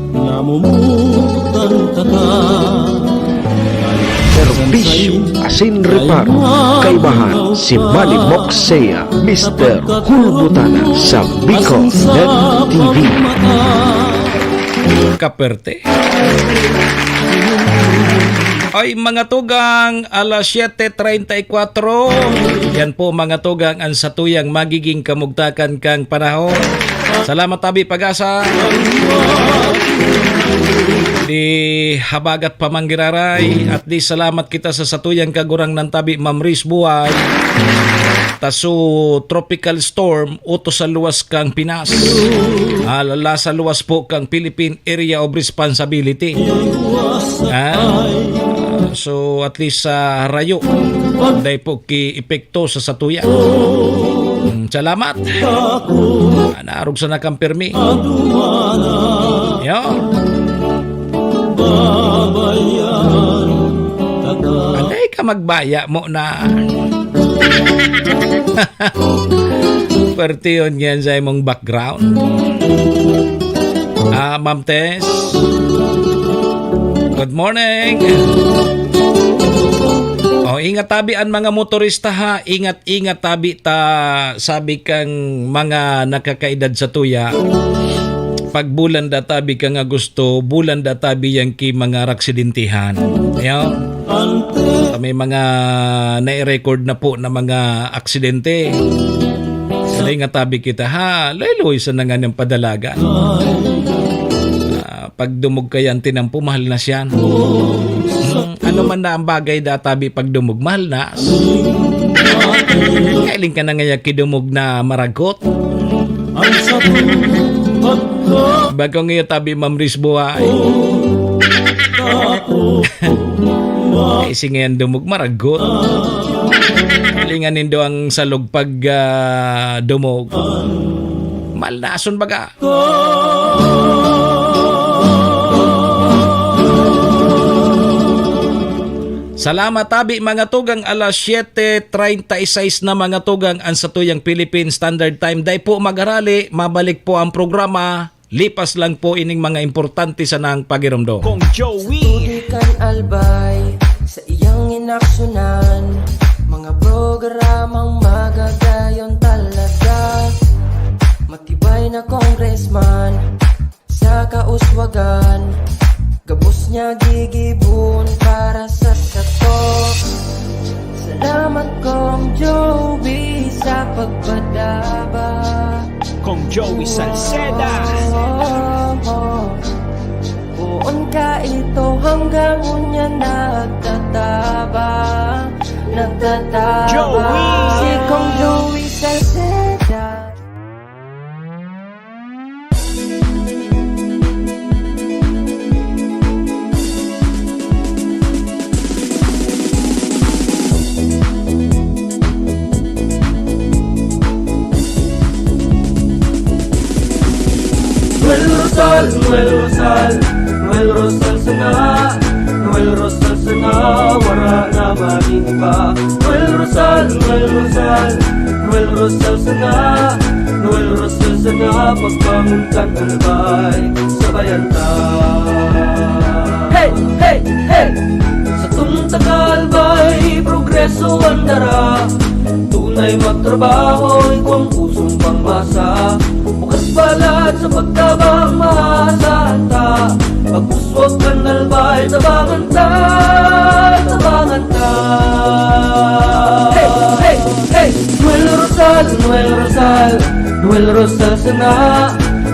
namumutan ka Serbisyo Asin Reparo, kaibahan si Manny Moxea, Mr. Hulbutana sa Bicol Net TV. Kaperte. Ay mga tugang, alas 7:34. Yan po mga tugang ang satuyang magiging kamugtakan kang panahon. Salamat tabi Pag-asa. Di habagat pamanggiraray at di salamat kita sa satuyang kagurang ng tabi Ma'am Riz Buhay. Taso tropical storm uto sa luwas kang Pinas. Alala sa luwas po kang Philippine Area of Responsibility. So at least sa rayo dahil po ki-epekto sa satuya. Salamat. Naarog sa nakampirmi. Yo. Anday ka magbaya mo na. Pwerte yun yan sa imong background. Ma'am Tess. Good morning. Ingat tabi ang mga motorista ha. Ingat tabi ta sabi kang mga nakakaedad sa tuya. Pag bulan da tabi ka nga gusto, bulan da tabi yang ki mga aksidentihan. Ayo. May mga nai-record na po na mga aksidente. Sila nga tabi kita ha. Layloy sa nangan ng padalagan. Pag dumog kayan tinampo, mahal na siyan. Ano man na ang bagay databi pag dumog, mahal na. Kailing ka na ngayon kidumog na maragot. Bago ngayon tabi Ma'am Riz Buhay. Kasi ngayon dumog maragot. Kalinganin do ang salog pag dumog. Mahal na ason baga. Salamat tabi mga tugang, alas 7:36 na mga tugang ang satuyang Philippine Standard Time. Dahil po mag-arali, mabalik po ang programa. Lipas lang po ining mga importante sa nang pagiromdo. Kong Joey Tudikan albay sa iyang inaksyonan, mga programang magagayon talaga. Matibay na congressman sa kauswagan, gabos niya gigibon para sa satok. Salamat Kong Joey sa pagpadaba. Kong Joey Salceda. Buon ka ito hanggang unya nagtataba. nagtatabang Si Kong Joey Salceda. Noel Rosal, Noel Rosal, Noel Rosal sana, Noel Rosal sana, wala na maging iba. Noel Rosal, Noel Rosal, Noel Rosal sana, Noel Rosal sana, pagbangon kang albay, sabayan ta. Hey, hey, hey! Sa tunta kalbay, progreso ang dara, tunay magtrabaho, ikaw ang pusong pangmasa. Bukas palad sa pagtabang maasahan ta, pagpuswag kang albay, tabangan ta, tabangan ta. Hey, hey, hey! Noel Rosal, Noel Rosal, Noel Rosal sana,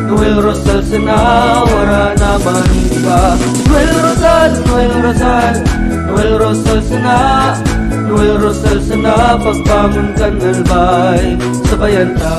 Noel Rosal sana, wala na maging iba. Noel Rosal, Noel Rosal, Noel Rosal sana, Noel Rosal sana, pagbangon kang albay, sabayan ta.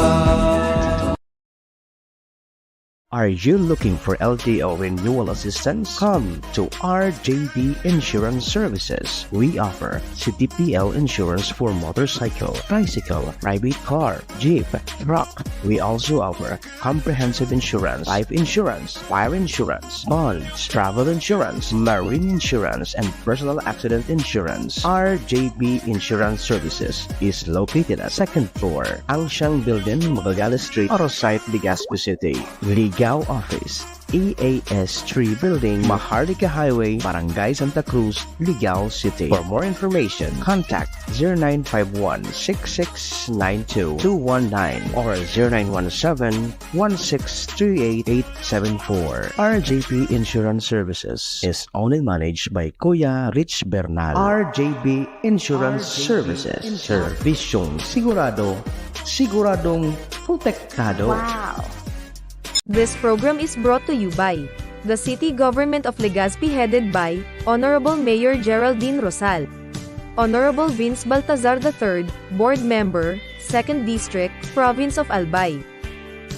Are you looking for LTO renewal assistance? Come to RJB Insurance Services. We offer CTPL insurance for motorcycle, bicycle, private car, jeep, truck. We also offer comprehensive insurance, life insurance, fire insurance, bonds, travel insurance, marine insurance, and personal accident insurance. RJB Insurance Services is located at 2nd floor, Angshang Building, Magallanes Street, Orosite, Legazpi City. Ligao Office, EAS 3 Building, Maharlika Highway, Barangay Santa Cruz, Ligao City. For more information, contact 0951-6692-219 or 0917-1638874. RJP Insurance Services is owned and managed by Kuya Rich Bernal. RJB Insurance Services. Servisyong sigurado, siguradong protektado. Wow! This program is brought to you by the City Government of Legazpi headed by Honorable Mayor Geraldine Rosal, Honorable Vince Baltazar III, Board Member, 2nd District, Province of Albay.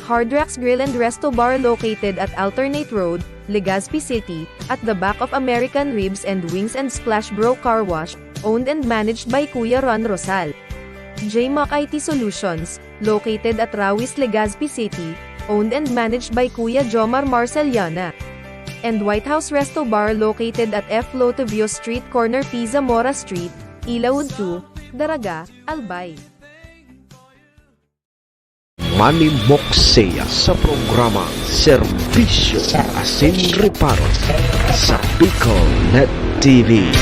Hard Rocks Grill and Resto Bar located at Alternate Road, Legazpi City, at the back of American Ribs and Wings and Splash Bro Car Wash, owned and managed by Kuya Ron Rosal. JMAC IT Solutions, located at Rawis, Legazpi City, owned and managed by Kuya Jomar Marceliana. And White House Resto Bar located at F. Lotavio Street Corner Pisa Mora Street, Ilaud 2, Daraga, Albay. Manny Moxea sa programa Serbisyo Asin Reparo sa Bicol Net TV.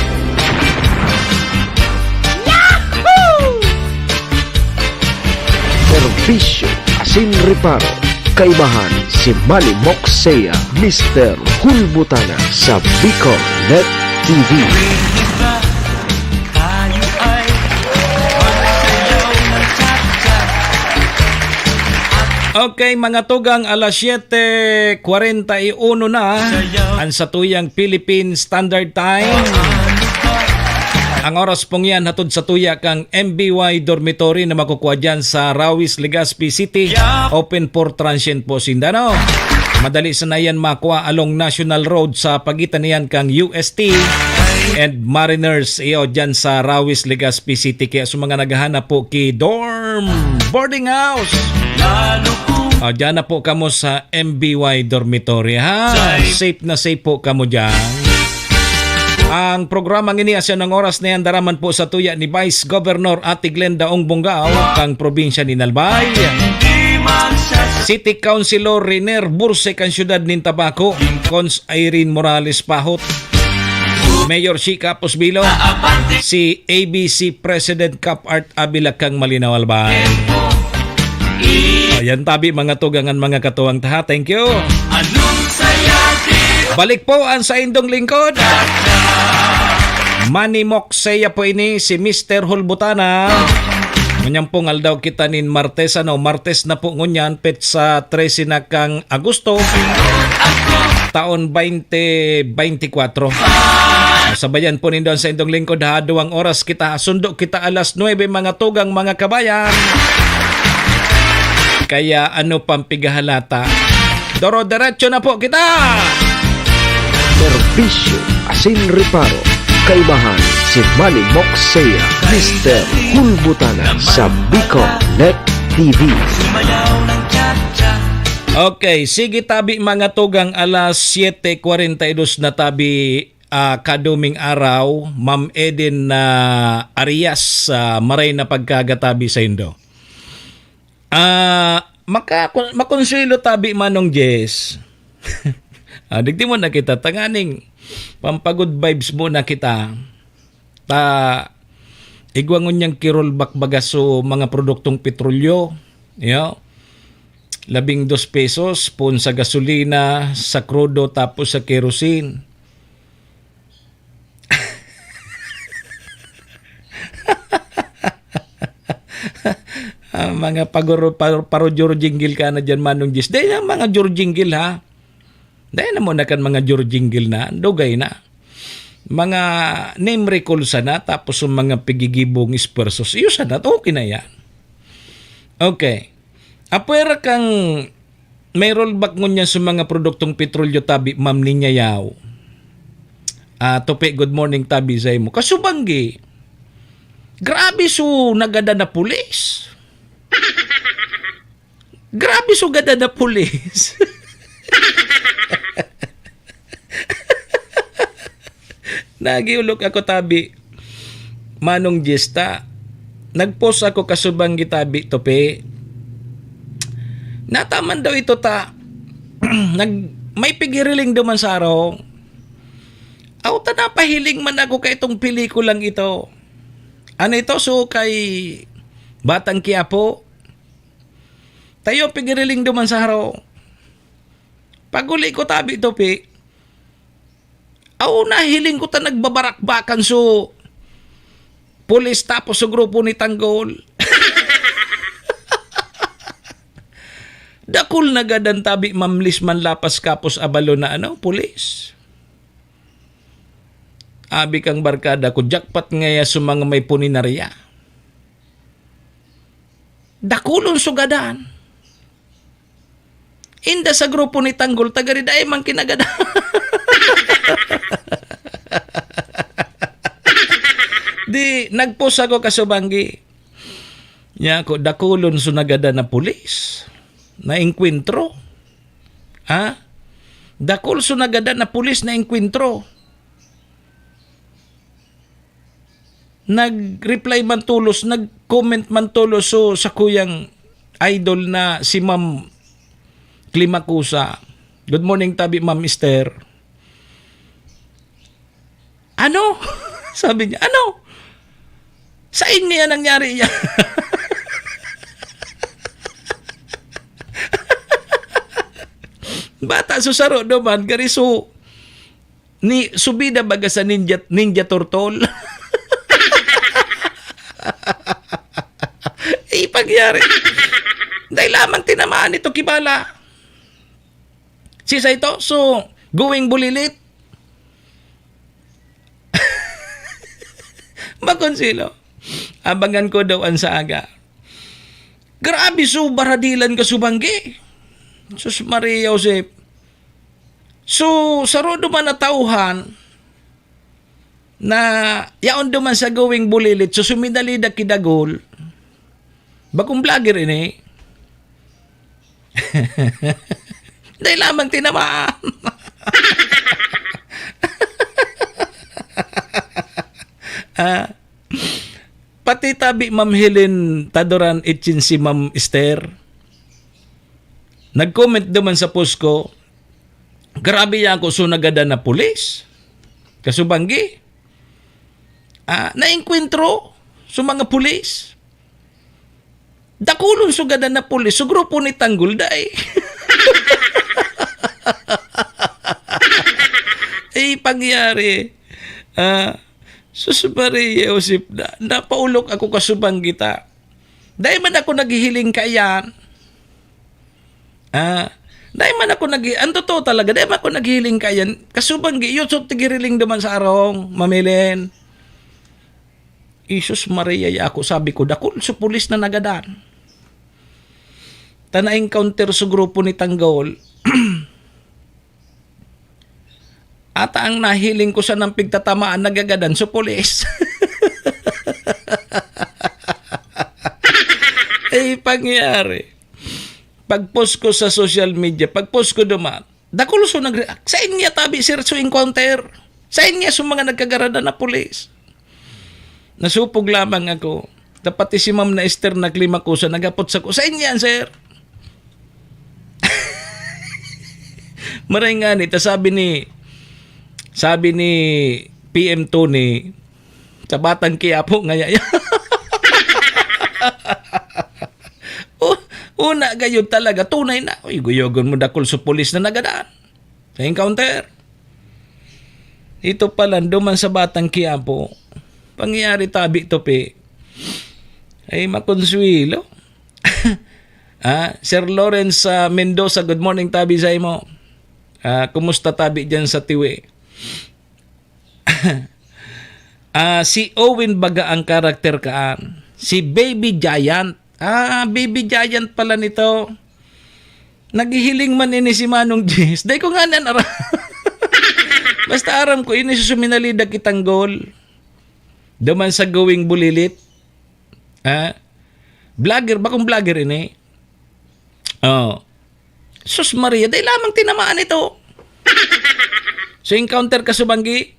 Serbisyo Asin Reparo. Kaibahan si Manny Moxea, Mr. Hulbutana sa Bicol Net TV. Okay, mga tugang, alas 7:41 na ang satuyang Philippine Standard Time. Ang oras pong yan hatod sa tuya kang MBY Dormitory na makukuha dyan sa Rawis, Legazpi City. Open for transient po Sindano. Madali sa na yan makuha along National Road sa pagitan niyan kang UST and Mariners iyo dyan sa Rawis, Legazpi City. Kaya sa mga naghahanap po ki dorm boarding house, dyan na po kamo sa MBY Dormitory ha. Safe na safe po kamo dyan. Ang programang ini asya ng oras na yan daraman po sa tuya ni Vice Governor Ate Glenda Ong Bongao kang probinsya ni Nalbay. City Councilor Riner Burse kang syudad nin Tabaco. Cons Irene Morales Pahot. Mayor Shika Posbilo. Si ABC President Cap Art Abila kang Malinaw Albay. Ayan tabi mga tugangan mga katuwang taha. Thank you. Balik po ang sa indong lingkod. Manny Moxea po ini si Mr. Hulbutana. Ngunyan po ngaldaw kita nin Martes Martes na po ngunyan pet sa 13 na kang Agosto taon 2024. Sabayan po nindon sa indong lingkod ha, 2 oras kita, sundo kita alas 9 mga tugang mga kabayan. Kaya ano pang pigahalata? Doro-diretso na po kita! Serbisyo, asin reparo, kaibahan si Manny Moxea, Mr. Hulbutana sa Bicol Net TV. Okay, sige tabi mga tugang alas 7:42 na tabi kaduming araw, Ma'am Eden na Arias, maray na pagkagatabi sa Indo. Makonsuelo tabi manong Jess. Digdi mo na kita, tanganing pampagod vibes mo na kita. Igwangon niyang kirol bakbagas so mga produktong petrolyo. $12 pon sa gasolina, sa krudo, tapos sa kerosene. Mga paro-jorjinggil ka na dyan, Manong Jis. Dahil yung mga jorjinggil ha. Dahil na mo na kan mga jorjinggil na. Dugay na. Mga name recall sana, tapos yung mga pigigibong ispersos. Iyo sana, okay na yan. Okay. Apwera kang may rollback ngun sa mga produktong petrolyo tabi, Ma'am Linya Yao. Tope, good morning tabi sa imo. Kasubanggi, grabe so nagada na pulis. Grabe so gada na pulis. Nagiulok ako tabi, Manong Gesta. Nagpost ako kasubanggi tabi, Tope. Nataman daw ito may pigiriling duman sa araw. Auta na pahiling man ako kay itong pelikulang ito. Ano ito? So kay Batang Quiapo. Tayo pigiriling duman sa araw. Paguli ko tabi ito, Pi. Nahiling ko nagbabarakbakan so pulis tapos sa grupo ni Tanggol. Dakul na gadan tabi mamlis man lapas kapos abalo na pulis. Abi kang barkada ko, jackpot ngaya sa mga may puninarya. Dakulon sugadan. Inda sa grupo ni Tanggol, tagarida ay mang kinagadan. Di, nagpost ako kasubanggi. Nya ko, dakulon sunagadan na pulis. Na enkwentro. Dakol sunagada na pulis na enkwentro. Nag-reply man tulos, nag-comment man tulos so sa kuyang idol na si Ma'am Klimakusa. Good morning tabi, Ma'am Esther. Ano? Sabi niya, ano? Sa inyo yan nangyari yan. Bata susaro naman, gariso ni subida baga sa ninja turtle. Pagyari. Dahil lamang tinamaan ito kibala. Sisa ito, so going bulilit. Makonsilo. Abangan ko daw ang saaga. Grabe so baradilan ka subanggi. Sus Maria Josep. So, sa rodo man na tauhan na yaon duman sa going bulilit, so sumidalida kidagol, bagong vlogger ini. Dahil lamang tinamaan. Pati tabi Ma'am Helen Tadoran itchin si Ma'am Esther. Nag-comment naman sa post ko, grabe yan ako sunagada na pulis. Kasubanggi. Na-enkwentro sa mga pulis. Dakulon sugada na pulis. So grupo ni Tanggol day. Pangyari. Susubari, Joseph, napaulok ako kasubanggi ta. Dahil man ako naghihiling ka yan. Dahil man ako ang totoo talaga, dahil man ako naghiling kayan, kasubang yun, so tigiriling naman sa arong, mamilin. Isus Maria, ya ako, sabi ko, dakol sa pulis na nagadan. Na-encounter sa grupo ni Tanggol. At ang nahiling ko sa ng pigtatamaan nagagadan sa pulis. Pangyari. Pag-post ko sa social media, pag-post ko duman, dakol so nag-react. Sa inya tabi sir so encounter. Sa inya so mga nagkagarada na pulis. Nasupog lamang ako. Tapos si Ma'am na Esther naglima ko sa nagapot sa ko. Sa inya sir. Maray nga nito, sabi ni PM Tony sa Batang Quiapo ngaya. Una gayon talaga, tunay na. Uy, guyogon mo dakol sa pulis na nagadaan. Sa encounter. Ito pala, duman sa Batang Quiapo. Pangyayari tabi to pe. Ay, makonsuelo. Sir Lawrence Mendoza, good morning tabi sa imo. Kumusta tabi dyan sa Tiwi? Si Owen Baga ang karakter kaan. Si Baby Giant. Baby Giant pala nito. Naghihiling man ini si Manong Jess. Dahil ko nga nanara. Basta aram ko, ini susuminalida kitang gol. Duman sa gawing bulilit. Vlogger, bakong vlogger ini? Sus Maria, dahil lamang tinamaan ito. So encounter ka subanggi,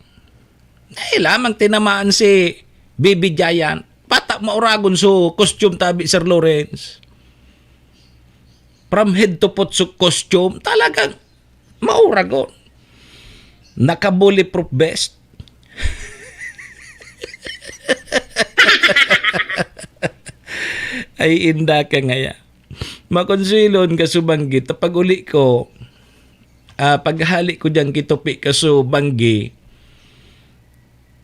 dahil lamang tinamaan si Baby Giant. Pata mauragon so costume tabi Sir Lawrence. From head to foot so costume, talagang mauragon. Naka-bulletproof vest. Ay inda ka ngaya. Makonsilon kasubanggi tapag uli ko paghali ko diyan kitupi kasubanggi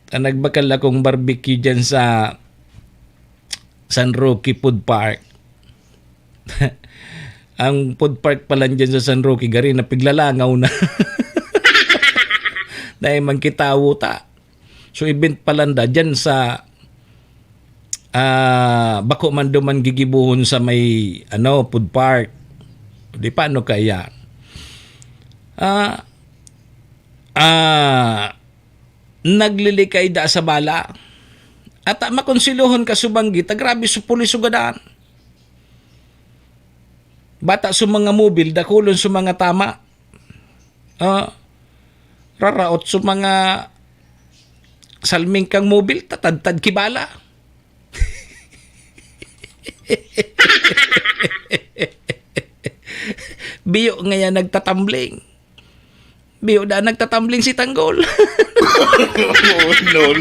nagbakal akong barbecue diyan sa San Roque Food Park. Ang food park pala diyan sa San Roque gari na piglalangaw na. Dahil man kitawo ta. So event palanda diyan sa bako man duman gigibuhon sa may food park. Di paano kaya? Naglilikay da sa bala. At makonsiluhon ka subanggi, grabe sa pulis ugadaan. Bata sa mga mobil, dakulon sa mga tama. Raraot sa mga salming kang mobil, tatad-tad kibala. Biyo nga nagtatambling. Biyo da nagtatambling si Tanggol.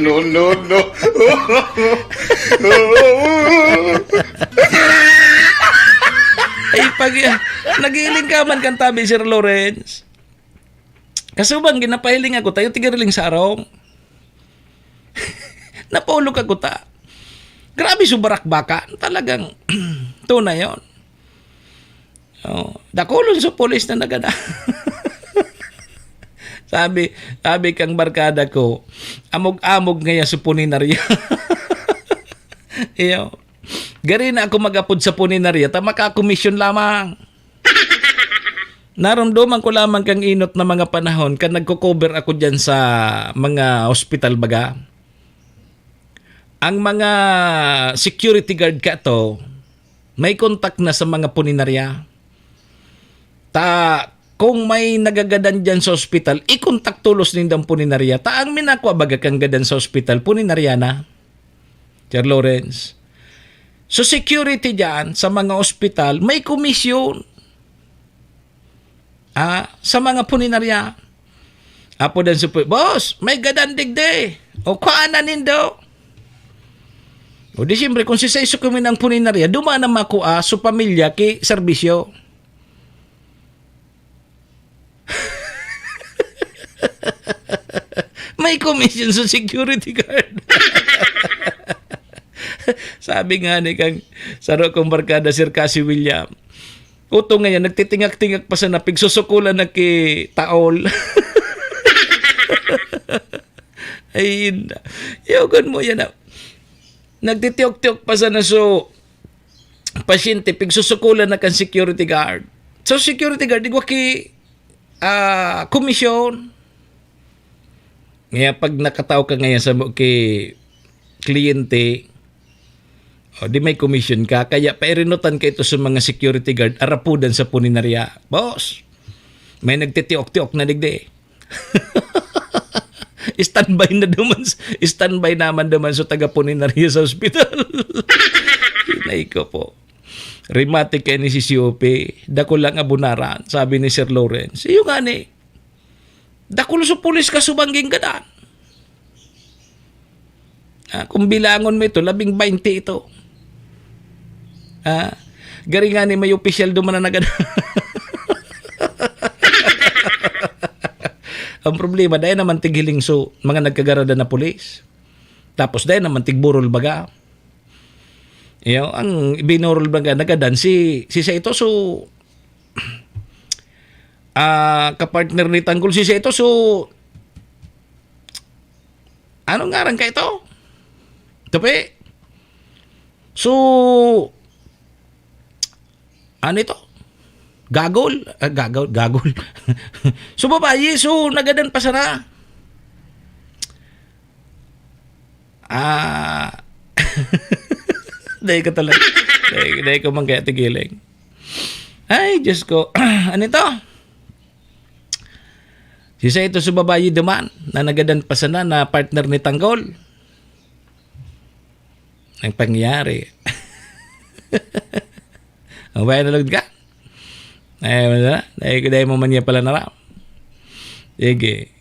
No. Ay pag nagiling ka man kan tabi Sir Lawrence. Kasubang ginapahiling ako tayo tigariling sa arong. Napaulog ako ta. Grabe subarak baka. Talagang tunay yun. Dakulon sa polis na nagada. sabi kang barkada ko, amog-amog ngaya sa puninarya. Iyo. Gari na ako mag-apod sa puninarya, ta makakomisyon lamang. Naramdaman ko lamang kang inot na mga panahon kan nagko-cover ako dyan sa mga hospital baga. Ang mga security guard ka to, may contact na sa mga puninarya. Kung may nagagadan dyan sa hospital, i-contact tulos nindang puninarya. Ang minakwa baga kang gadan sa hospital, puninarya na. Sir Lawrence. So security dyan sa mga hospital, may komisyon. Sa mga puninarya. Apo dan support, boss, may gadan digde. O kaanan nindo. O di siyempre, kung si Saiso kami ng puninarya, dumaan na makua sa pamilya ki serbisyo. May commission sa security guard. Sabi nga ni kang saro kong barkada Sir Cassie William, Uto ngayon, nagtitingak-tingak pa sa napig, susukulan na ki taol. Ay, yogon mo yan. Nagtitiok-tiok pa sa naso pasyente, pigsusukulan na kan security guard. So, security guard, igwa ki komisyon. Ngayon, pag nakataw ka ngayon sa ki kliyente, di may commission ka, kaya pairinutan ka ito sa mga security guard, arapudan sa puninarya. Boss, may nagtitiok-tiok na digdi. Standby naman sa taga puninarya sa ospital. Hinay ko po. Rheumatic ni si COP, dako lang abunaran, sabi ni Sir Lawrence. Iyo nga ni, dako sa pulis ka subangging gadan. Kung bilangon mo ito, 12 ito. Gari nga ni may official duman na nagad. Ang problema, dahil naman tighiling so mga nagkagarada na pulis. Tapos dahil naman tigburol baga. Ang binurol baga nagadan si sa ito so kapartner ni Tanggol si sa ito so anong ngaran ka ito? Tapi so ano ito? Gagol. So babae, so nagadan pa sana. Dahil ka talaga. Dahil ko man kaya tigiling. Ay, Diyos ko. Ano ito? Sisa ito sa babae duman na nagadan pa sana na partner ni Tanggol. Ang pangyari. Ang bayan na ka? Dahil mo man niya pala naram. Sige.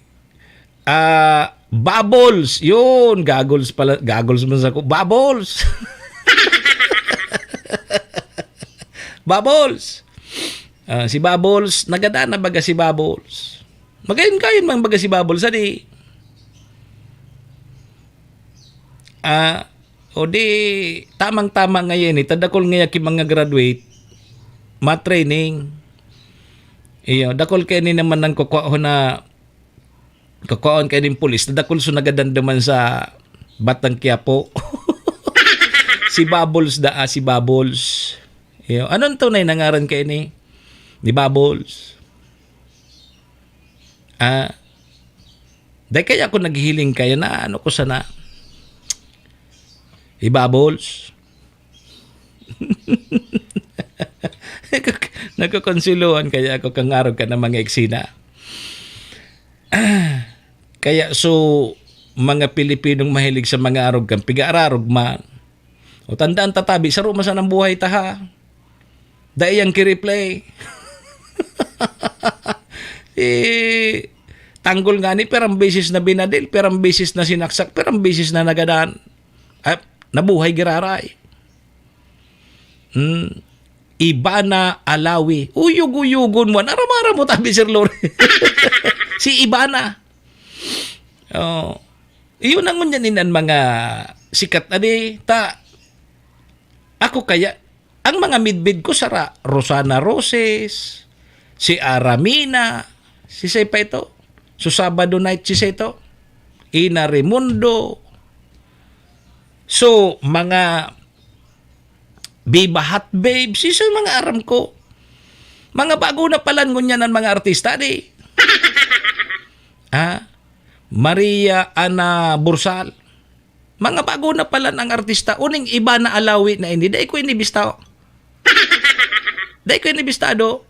Bubbles. Yun. Goggles pala. Goggles man sa ko. Bubbles. Bubbles. Si Bubbles. Nagadaan na baga si Bubbles. Magayon kayon mang baga si Bubbles. Adi. O di, tamang-tama ngayon tadakol ngayon ki mga graduate, ma-training. Dakol kayo ni naman ng kukuha kayo ng pulis, tadakol so nagadandaman sa Batang Quiapo. Si Bubbles si Bubbles. Anong tunay nangaran kayo ni Bubbles? Dahil kaya ako naghihiling kayo na ano ko sana. Bubbles. Nagkakonsiluhan kaya ako kangarog ka ng mga eksina. Kaya so mga Pilipinong mahilig sa mga arog kang piga-ararog man. O tandaan tatabi sa rumasan ng buhay taha. Dayang ki-replay. Tanggol nga ni perang beses na binadil, perang beses na sinaksak, perang beses na nagadaan. Nabuhay giraray. Iba na alawi. Uyug-uyugon mo. Aram-aram mo tabi, Sir Lore. Si Ibana. Iyon ang ngunyanin mga sikat na di. Ako kaya, ang mga midbid ko sara, Rosana Roses, si Aramina, si Sepa ito, so Sabado night si ito, Ina Raimundo. So, mga Biba Hot Babes, isa mga aram ko. Mga bago na palan ngunya ng mga artista, di. Maria Ana Bursal. Mga bago na palan ang artista. Uning iba na alawi na hindi. Dahil ko inibista. Dahil ko inibistado.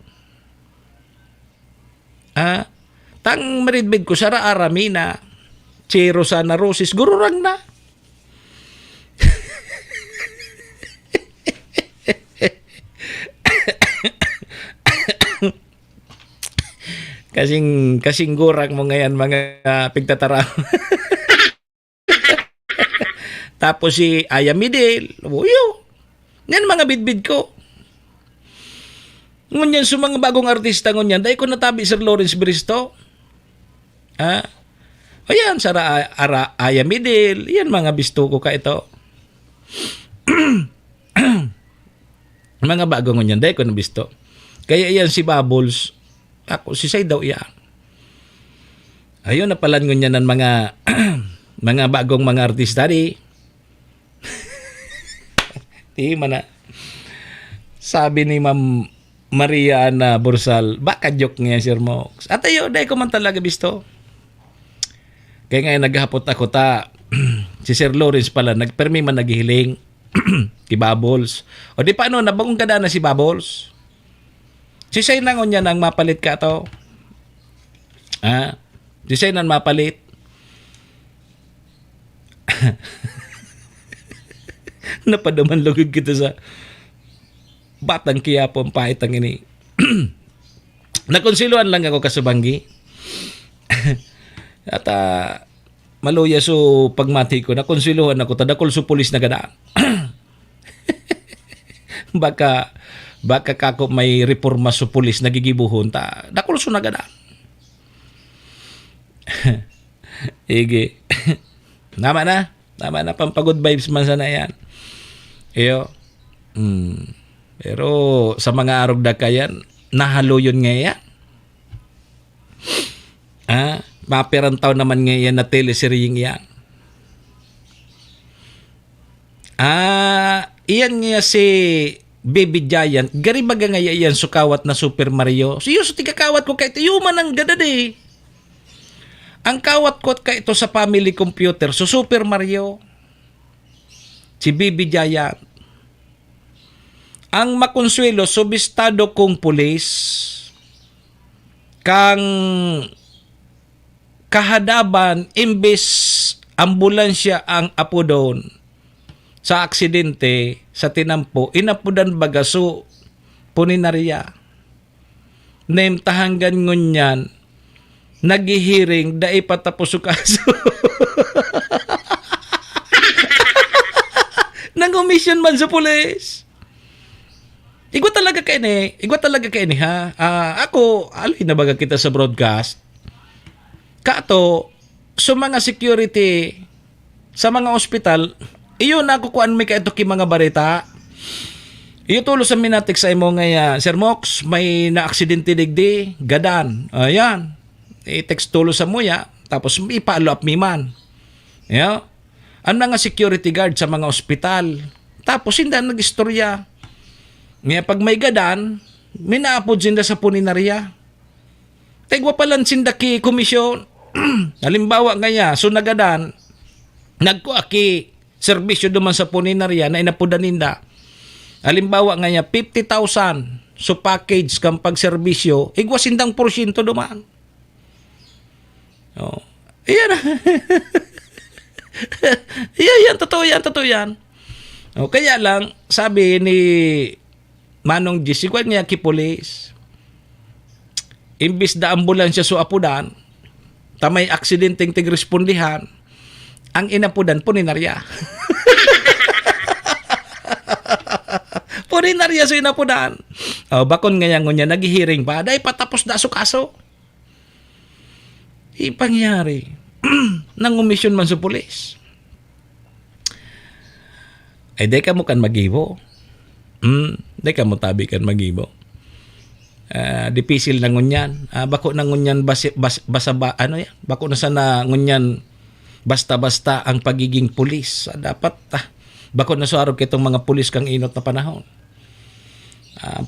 Tang maridbid ko, Sara Aramina, si Rosana Roses, gururang na. kasing gurang mo ngayon mga pigtatara. Tapos si Aya Midel, yan mga bidbid ko. Ngunyan sa mga bagong artista ngunyan, dahil ko natabi Sir Lawrence Bristo. Ayan, Sara Aya Midel, yan mga bisto ko ka ito. Mga bagong ngunyan, dahil ko nabisto. Kaya yan si Bubbles, ako si Say daw yan. Ayun, napalan ko niya ng mga mga bagong mga artista di. Di man na. Sabi ni Ma'am Maria Ana Borsal, baka joke niya, Sir Mox. At ayo, dahil ko man talaga bisto. Kaya ngayon naghapot ako si Sir Lawrence pala, nagpermi man naghihiling kay Bubbles. O di paano, nabagong kada na si Bubbles? Si Say nangon niya nang mapalit ka to. Si Say nang mapalit. Napadaman lugod kita sa Batang Quiapo ang pahit ang ini. Nakonsiluan lang ako kasubanggi. At maluya so pagmati ko, nakonsiluan ako, tadakol so pulis na gana. baka kako may reforma so pulis nagigibuhon, dakol so na gana. Ige. Nama na, pampagod vibes man sana yan. Iyo. Pero sa mga arog da kayan, nahalo yun ngayon. Maperang taon naman ngayon na teleseryeng yan. Iyan nga si Baby Giant, garibaga nga yan sukawat na Super Mario. So yun, so tigakawat ko kahit yuman ang gada de. Ang kawat ko ka ito sa family computer, so Super Mario. Si Baby Giant. Ang makonsuelo, subistado kong pulis, kang kahadaban, imbes ambulansya ang apo doon sa aksidente, sa tinampo, inapudan bagaso, puninarya. Nemtahanggan ngunyan, nagihiring, da ipatapos o kaso. Nang-omission man sa pulis. Igwa talaga kayo ni ha. Ako, aloy na baga kita sa broadcast. Kato, sa mga security, sa mga ospital, iyo na kukuan may kaito ki mga barita. Iyo tulo sa minatik sa imo nga, Sir Mox, may na-aksidente digdi, gadan. Ayan. I-text tulo sa muya, tapos ipalo up mi man. Yeah. Ang mga security guard sa mga ospital. Tapos hindi nag-istorya. Ngayon, pag may gadan, minaapod sinda sa puninarya. Tegwa palan sinda ki komisyon. Halimbawa ngaya, so nagadan, nagkuaki serbisyo duman sa puninarya na inapudan ninda. Halimbawa ngaya, 50,000 so package kang pagserbisyo, igwa sindang porsyento duman. Oh. Iyan. Iyan, totoo yan. O, kaya lang, sabi ni Manong G, sigwan niya ki police. Imbis da ambulansya so apudan, tamay aksidenteng tigrespondihan, ang inapudan puninarya. Puninarya so inapudan. O, bakon ngayon ngunya, naghihiring pa, dahil patapos da so kaso. Ipangyari. Nang umisyon man sa pulis. Ay, dahil ka mo kan mag-ibo. Dahil ka mo tabi kan mag-ibo. Dipisil na ngunyan. Bako na ngunyan bako na sana ngunyan basta-basta ang pagiging pulis. Dapat, bako na suarog kitong mga pulis kang inot na panahon.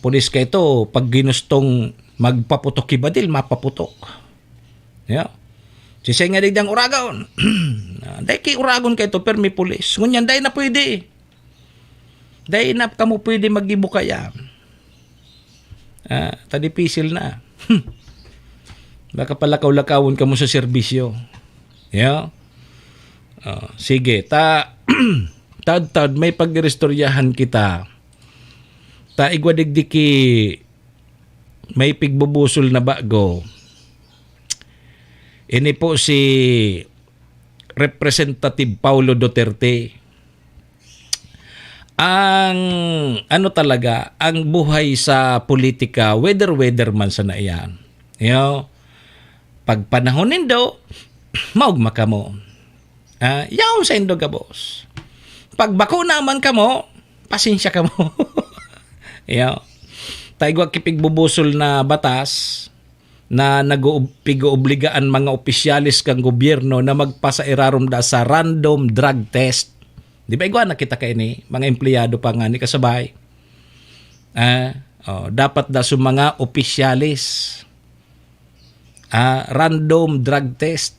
Pulis ka ito, pag ginustong magpaputok ibadil, mapaputok. Yeah. Sisay nga digdang uragon. Dahil kay uragon ka ito, pero may pulis. Ngunyan, dahil na pwede. Dahil na ka mo pwede mag-ibo kaya. Tadipisil na. Baka palakaw-lakawon ka mo sa serbisyo. Yeah? Sige, tad may pagrestoryahan kita. Igwadigdiki may pigbubusol na bago. Ini po si Representative Paulo Duterte. Ang talaga, ang buhay sa politika, whether man sa na iyan. Pag panahonin daw, maugma ka mo. Yaon sa indo ka, boss. Pag bako naman ka mo, pasensya ka mo. tayo kipigbubusol na batas na nag-obligaan mga opisyalis kang gobyerno na magpasa irarom da sa random drug test. Di ba igwa nakita kayo ni mga empleyado pa nga ni kasabay. Dapat da sa mga opisyalis random drug test.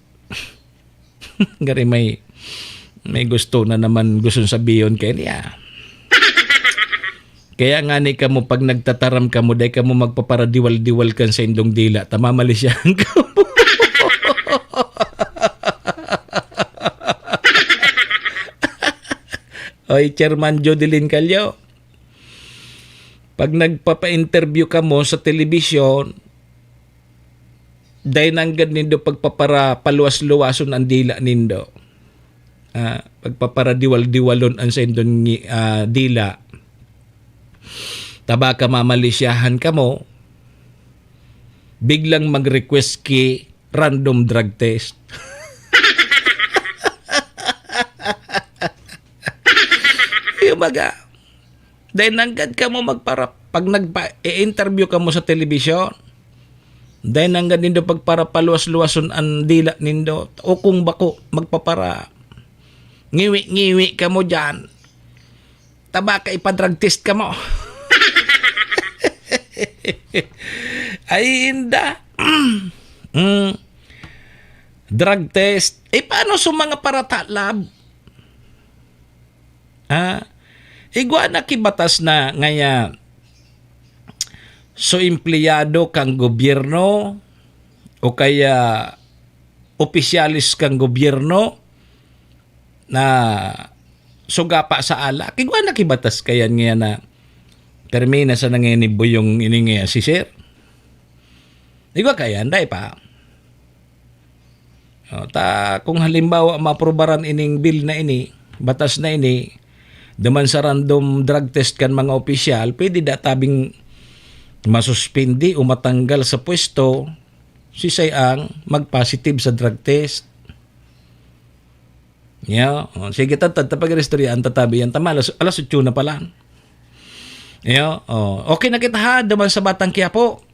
Gari may gusto na naman gusto sabihin kayo niya. Kaya nga ni ka mo pag nagtataram ka mo, day ka mo magpaparadiwal-diwal kan sa indong dila, tamamalisyahan ka mo. Oy, Chairman Jodelyn Calyo, pag nagpapa-interview ka mo sa telebisyon, day nanggad nindo pagpapara paluwas-luwason ang dila nindo. Pagpaparadiwal-diwalon ang sa indong dila, taba ka mamalisyahan ka mo, biglang mag-request ki random drug test. Yung baga, dahil nanggad ka mo pag nagpa-interview ka mo sa telebisyon, dahil nanggad nindo pagparapaluwas-luwason ang dila nindo, o kung bako magpapara, ngiwi-ngiwi ka mo dyan, taba ka ipa-drug test ka mo. Ay, inda. Drug test. Paano sa mga paratalab? Igwa na kibatas na ngaya so empleyado kang gobyerno o kaya opisyalis kang gobyerno na sugapa sa alak. Igwa na kibatas kaya nga na termina sa nangyanibo yung iningi si sir. Igwa kaya, anday pa. Kung halimbawa maprobaran ining bill na ini, batas na ini, daman sa random drug test kan mga opisyal, pwede databing masuspindi o matanggal sa pwesto si sayang mag-positive sa drug test. Sige, pag-restorya ang tatabi yan, tama, alas 8 na pala. Okay na kita ha, daman sa Batang Quiapo.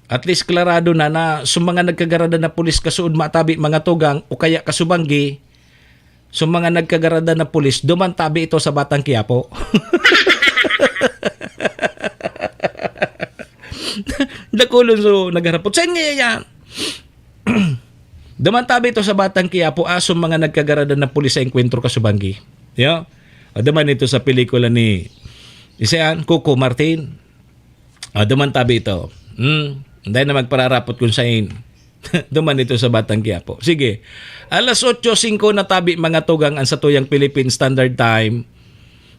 At least klarado na sa mga nagkagarada na pulis kasuod matabi mga tugang o kaya kasubanggi, sa mga nagkagarada na pulis, dumantabi ito sa Batang Quiapo. Dakulon so nagharapot. Saan nga yan? Dumantabi ito sa Batang Quiapo sa mga nagkagarada na pulis sa enkwentro kasubanggi. Daman ito sa pelikula ni Isaan, Coco Martin. Dumantabi ito. Dahil na magpararapot kung saan. Duman ito sa Batang Quiapo. Sige. Alas 8:05 na tabi mga tugang ang sa tuyang Philippine Standard Time.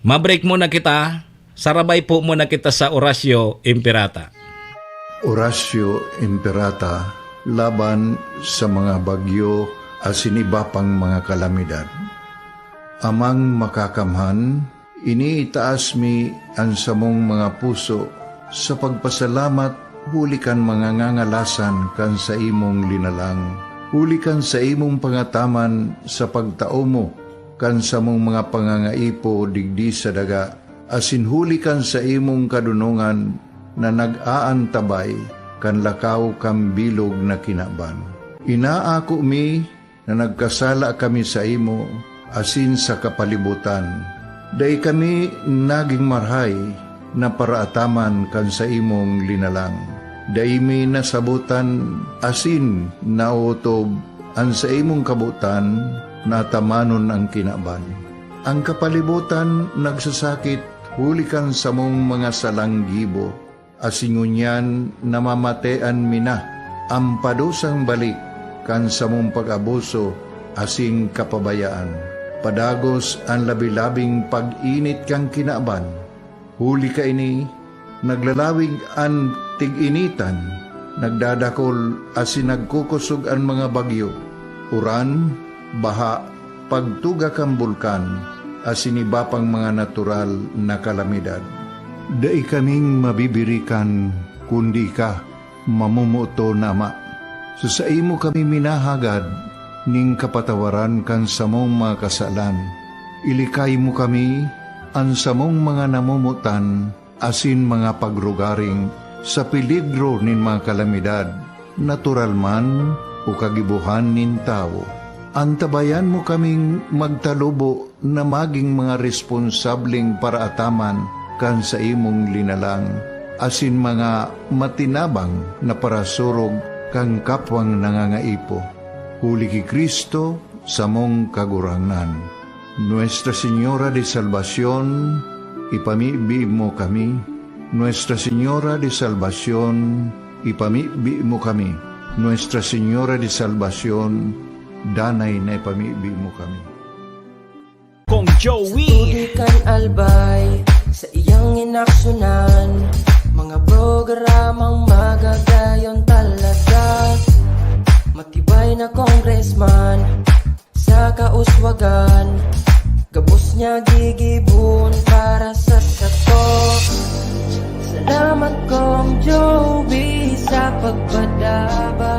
Mabreak muna kita. Sarabay po muna kita sa Orasyo Imperata. Orasyo Imperata laban sa mga bagyo asiniba pang mga kalamidad. Amang makakamhan, iniitaas mi ang samong mga puso sa pagpasalamat. Hulikan mga ngangalasan kan sa imong linalang. Hulikan sa imong pangataman sa pagtao mo, kan sa mong mga pangangaipo digdi sa daga. Asin hulikan sa imong kadunungan na nag-aantabay, kan lakaw kang bilog na kinaban. Inaako mi na nagkasala kami sa imo, asin sa kapalibutan. Day kami naging marhay, na paraataman kan sa imong linalang. Daimi nasabutan asin nautob ang sa imong kabutan natamanon ang kinaban. Ang kapalibutan nagsasakit hulikan sa mong mga salanggibo asingunyan namamatean mina ang padusang balik kan sa mong pag-abuso asing kapabayaan. Padagos ang labi-labing pag-init kang kinaban. Huli ka ini, naglalawig ang tig-initan, nagdadakol asin nagkukusog ang mga bagyo, uran, baha, pagtuga kang bulkan, asin iba pang mga natural na kalamidad. Dai kaming mabibirikan, kundi ka, mamumuto na ama. Sa imo kami minahagad, ning kapatawaran kan sa mong mga kasalan. Ilikay mo kami, ang samong mga namumutan, asin mga pagrugaring sa peligro nin mga kalamidad, natural man o kagibuhan nin tao. Antabayan mo kaming magtalubo na maging mga responsabling paraataman kan sa imong linalang, asin mga matinabang na parasurog kang kapwang nangangaipo. Huli ki Kristo sa mong kagurangan. Nuestra Señora de Salvación, ipamibi mo kami. Nuestra Señora de Salvación, ipamibi mo kami. Nuestra Señora de Salvación, danay na ipamibi mo kami. Kong Joey kan albay sa iyang inaksyonan, mga programang magagayon talaga. Matibay na congressman sa kauswagan, gabos niya gigibon para sa satok. Salamat Kong Joey sa pagpadaba.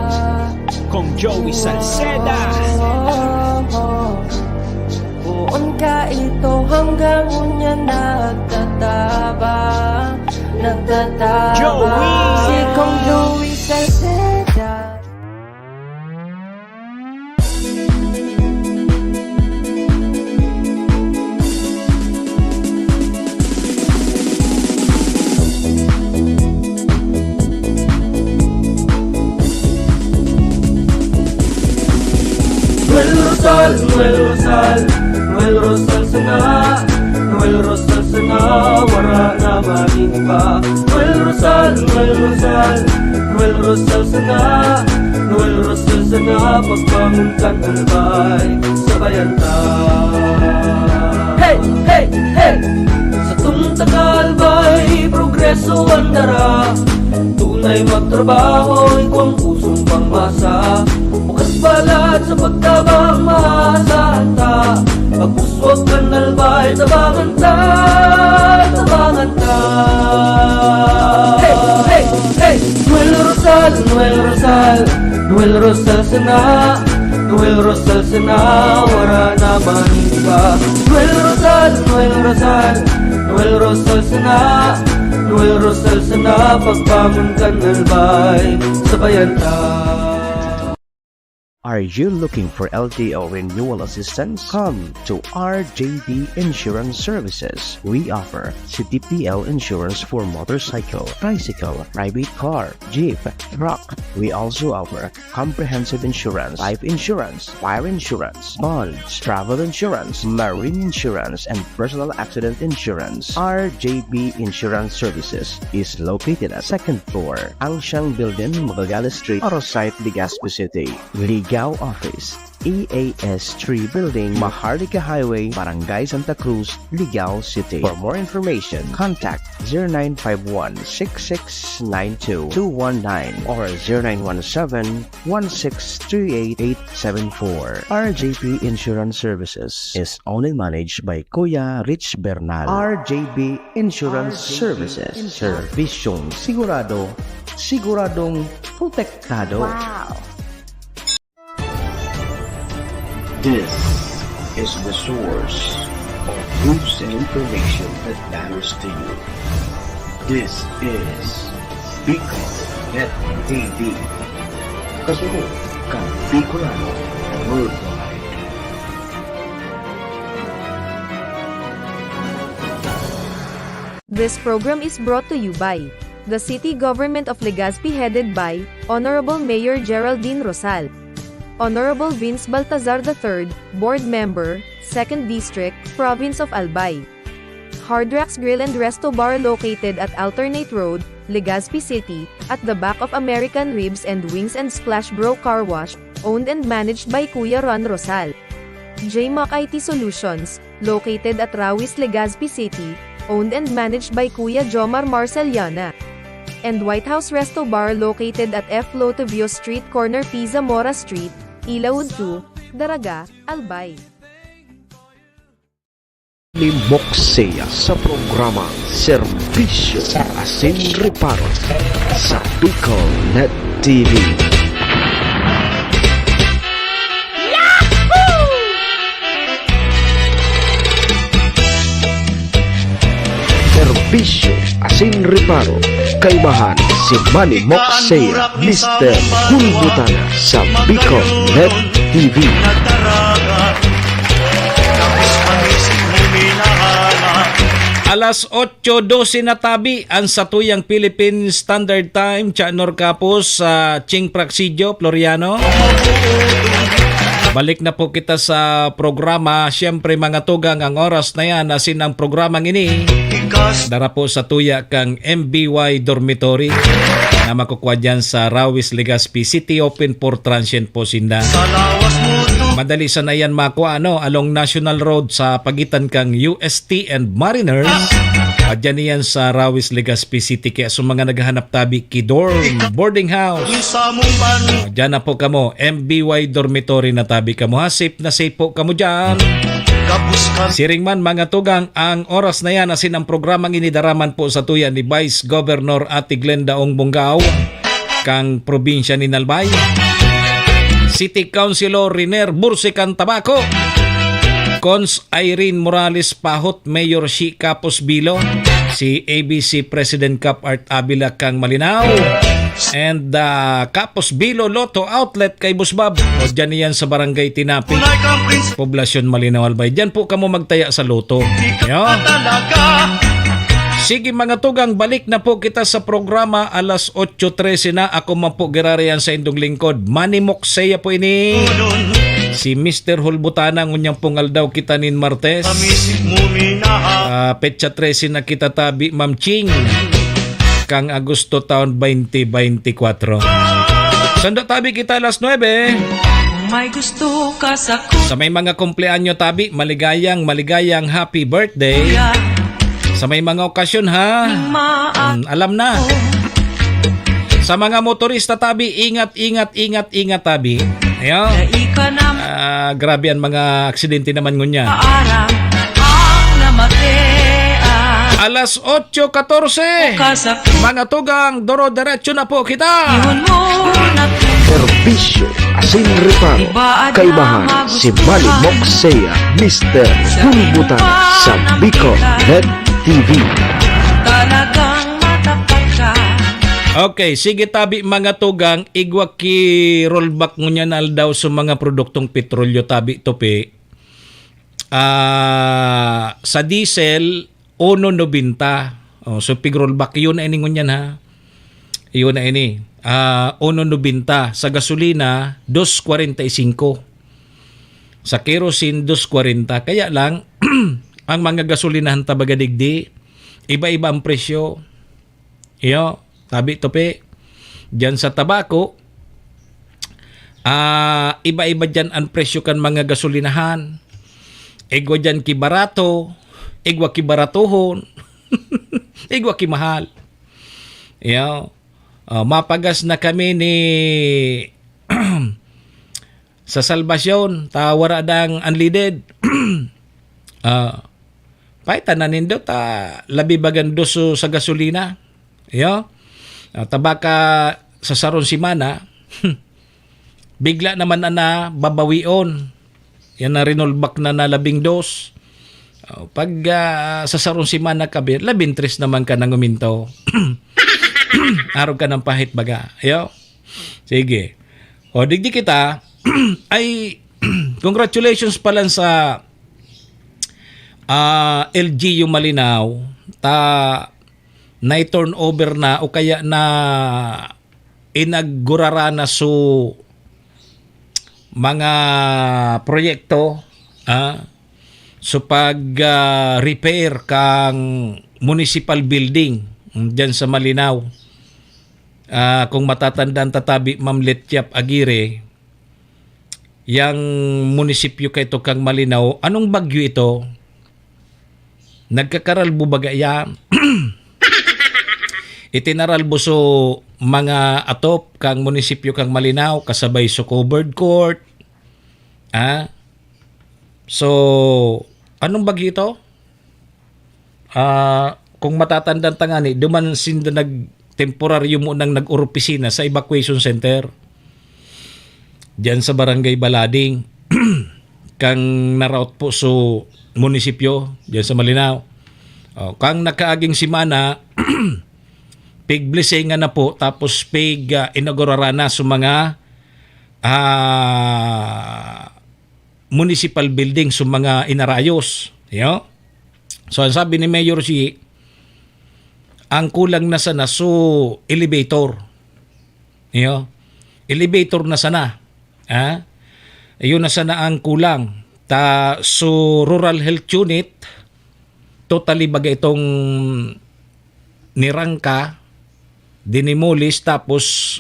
Kong Joey Salceda. Buon ka ito hanggang unya nagtataba. Joey! Si Kong Joey Salceda. Noel Rosal sana, Noel Rosal sana, wala na maniba. Noel Rosal sana, Noel Rosal sana, pagbangon ka talbay, sabayan ta. Hey, hey, hey! Sa tumtagalbay, progreso ang dara, tunay magtrabaho, ikaw ang pusong pangmasa. Bukas balat sa pagtabang maasahan ta, pagpuswag ka nalbay, tabangan ta, tabangan ta. Hey, hey, hey! Noel Rosal, Noel Rosal, Noel Rosal sana, Noel Rosal sana, wala naman iba. Noel Rosal, Noel Rosal, Noel Rosal sana, Noel Rosal sana, pagbangon ka nalbay, sabayan ta. Are you looking for LTO renewal assistance? Come to RJB Insurance Services. We offer CTPL insurance for motorcycle, tricycle, private car, jeep, truck. We also offer comprehensive insurance, life insurance, fire insurance, bonds, travel insurance, marine insurance, and personal accident insurance. RJB Insurance Services is located at 2nd floor, Angsiang Building, Magallanes Street, Orosite, Legazpi City. Ligao Office, EAS 3 Building, Maharlika Highway, Barangay Santa Cruz, Ligao City. For more information, contact 0951-6692-219 or 0917-1638874. RJB Insurance Services is owned and managed by Kuya Rich Bernal. RJB Insurance Services. Servisyong sigurado, siguradong protektado. Wow! This is the source of news and information that matters to you. This is Bicol Net TV. Kasunod kang Bicolano worldwide. This program is brought to you by the City Government of Legazpi headed by Honorable Mayor Geraldine Rosal, Honorable Vince Baltazar III, Board Member, 2nd District, Province of Albay. Hard Rocks Grill and Resto Bar located at Alternate Road, Legazpi City, at the back of American Ribs and Wings and Splash Bro Car Wash, owned and managed by Kuya Ron Rosal. JMAC IT Solutions, located at Rawis, Legazpi City, owned and managed by Kuya Jomar Marceliana. And White House Resto Bar located at F. Lotavio Street Corner P. Zamora Street, Ilaud 2, Daraga, Albay. Ni Moksea sa programang Serbisyo Asin Reparo sa Bicol Net TV. Yahoo! Serbisyo Asin Reparo. Kaibahan si Manny Moxea, Mr. Hulbutana sa Bicol Net TV. Alas 8:12 na tabi ang satuyang Philippine Standard Time, Chanor Kapos sa Ching Praxidio, Floriano. Balik na po kita sa programa. Siyempre mga tugang, ang oras na yan asin ang programang ini. Dara po sa tuya kang MBY Dormitory na makukuha dyan sa Rawis, Legazpi City, open for transient po sinda. Madali sa na yan makuha along National Road sa pagitan kang UST and Mariners. Dyan yan sa Rawis, Legazpi City. Kaya sa mga naghahanap tabi Kidorm Boarding House, dyan na po kamo, MBY Dormitory na tabi kamo ha. Safe na safe po kamo dyan. Siring man mga tugang, ang oras na yan asin ang programang inidaraman po sa tuya ni Vice Governor Ate Glenda Ong Bongao kang probinsya ni Nalbay, City Councilor Riner Bursican Tabaco, Cons Irene Morales Pahot, Mayor Shi Capos Bilo, si ABC President Cap Art Abila kang Malinaw, and Capos Bilo Lotto Outlet kay Busbab. O dyan yan sa Barangay Tinapi, Poblasyon Malinaw Albay. Dyan po kamo magtaya sa loto. Yo. Sige mga tugang, balik na po kita sa programa. Alas 8:13 na. Ako man po girariyan sa indong lingkod. Manny Moxea po ini. Si Mr. Hulbutana ngunyang pungal daw kita nin Martes. Petsa 13 na kita tabi Ma'am Ching kang Agosto taon 2024. Sando tabi kita alas 9. May gusto ka sa may mga kumpleanyo tabi, maligayang happy birthday. Sa may mga okasyon ha, alam na. Sa mga motorista tabi, ingat tabi. Ayo. Grabe ang mga aksidente naman ngunya. Alas 8:14. Mga tugang, doro diretso na po kita. Serbisyo Asin Reparo. Kaibahan si Manny Moxea, Mr. Hulbutana sa Bicol Net TV. Okay, sige tabi mga tugang, igwa ki rollback ngunya na daw sa mga produktong petrolyo tabi tope. Sa diesel 1.90. So pig rollback yun na ini ngunyan ha. Yun na ini. 1.90. Sa gasolina 2.45. Sa kerosene 2.40. Kaya lang ang mga gasolinahan tabagadigdi, iba-iba ang presyo. Iyo, tabi tope. Diyan sa tabako, iba-iba dyan ang presyo kan mga gasolinahan. Igwa dyan ki barato, igwa ki baratohon, igwa ki mahal. Iyo, mapagas na kami ni sa Salvasyon, tawara dang unleaded. Paitan na nindo labi bagan doso sa gasolina. Yo. Tabaka sa saron simana. Bigla naman na babawion. Yan na rinolbak na 12. Pag sa saron simana ka 13 naman ka nang uminto. Araw ka ng pahit baga. Yo. Sige. O digdi kita ay congratulations pala sa LGU Malinaw na i-turnover na o kaya na inaugurara na so mga proyekto so pag repair kang municipal building dyan sa Malinaw. Kung matatandaan tatabi Ma'am Lettiap Aguirre, yang munisipyo kay to kang Malinaw, anong bagyo ito? Nagkakaralbo bagaya. Itinaralbo so mga atop kang munisipyo kang Malinaw kasabay so covered court. So anong bagyo ito? Kung matatandaan tangani, duman sinda temporaryo mo nang nag-oropisina sa evacuation center. Diyan sa Barangay Balading. Kang naraot po so munisipyo diyan sa Malinaw. Kang nakaaging simana, pig blessing na po, tapos pig inaugurara na sa mga municipal building sa mga inarayos. So sabi ni Mayor G, ang kulang na sana so elevator. Elevator na sana. Ayun na sana ang kulang. So rural health unit, totally baga itong nirangka, dinimulis, tapos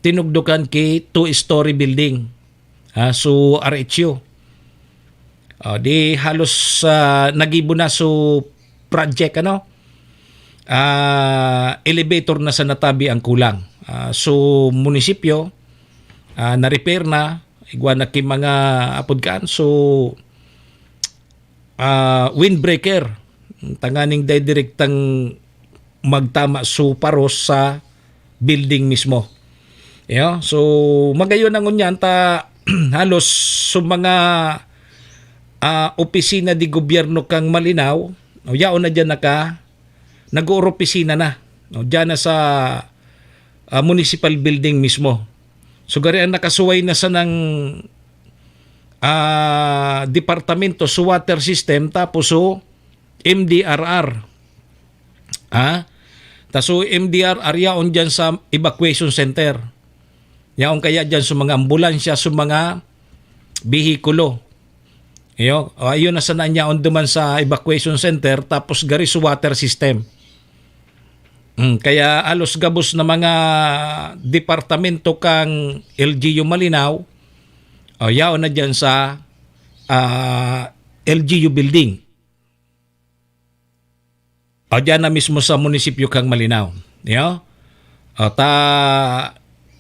tinugdukan kay 2-story building. So RHU. Di halos nagibo na so project elevator na sa natabi ang kulang. So munisipyo na-repair na igwa na ki mga apodkaan. So windbreaker tanganing direktang magtama so paros sa building mismo. So magayon ang unyan ta halos so mga opisina di gobyerno kang Malinaw, yaon na dyan nag-opisina na. Dyan na sa municipal building mismo. So gari ang nakasuway na sa ng departamento sa water system, tapos so MDRR. So MDRR yaon dyan sa evacuation center. Yaon kaya dyan sa mga ambulansya, sa mga bihikulo. Ayun na sana niya on duman sa evacuation center, tapos gari sa water system. Kaya alos gabos na mga departamento kang LGU Malinaw, yaon na dyan sa LGU building. Dyan na mismo sa munisipyo kang Malinaw.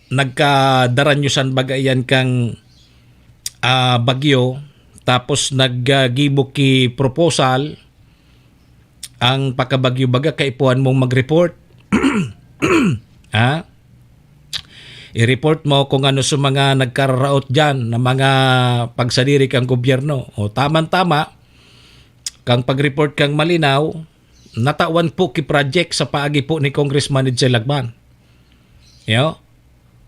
Nagkadaranyosan bagayan kang bagyo, tapos naggibo ki proposal ang pakabagyo baga kaipuan mong mag-report. I-report mo kung ano sa mga nagkararaot dyan na mga pagsalirik ang gobyerno. Tama-tama, kang pag-report kang Malinaw, natawan po ki project sa paagi po ni Congressman Edsel Lagman.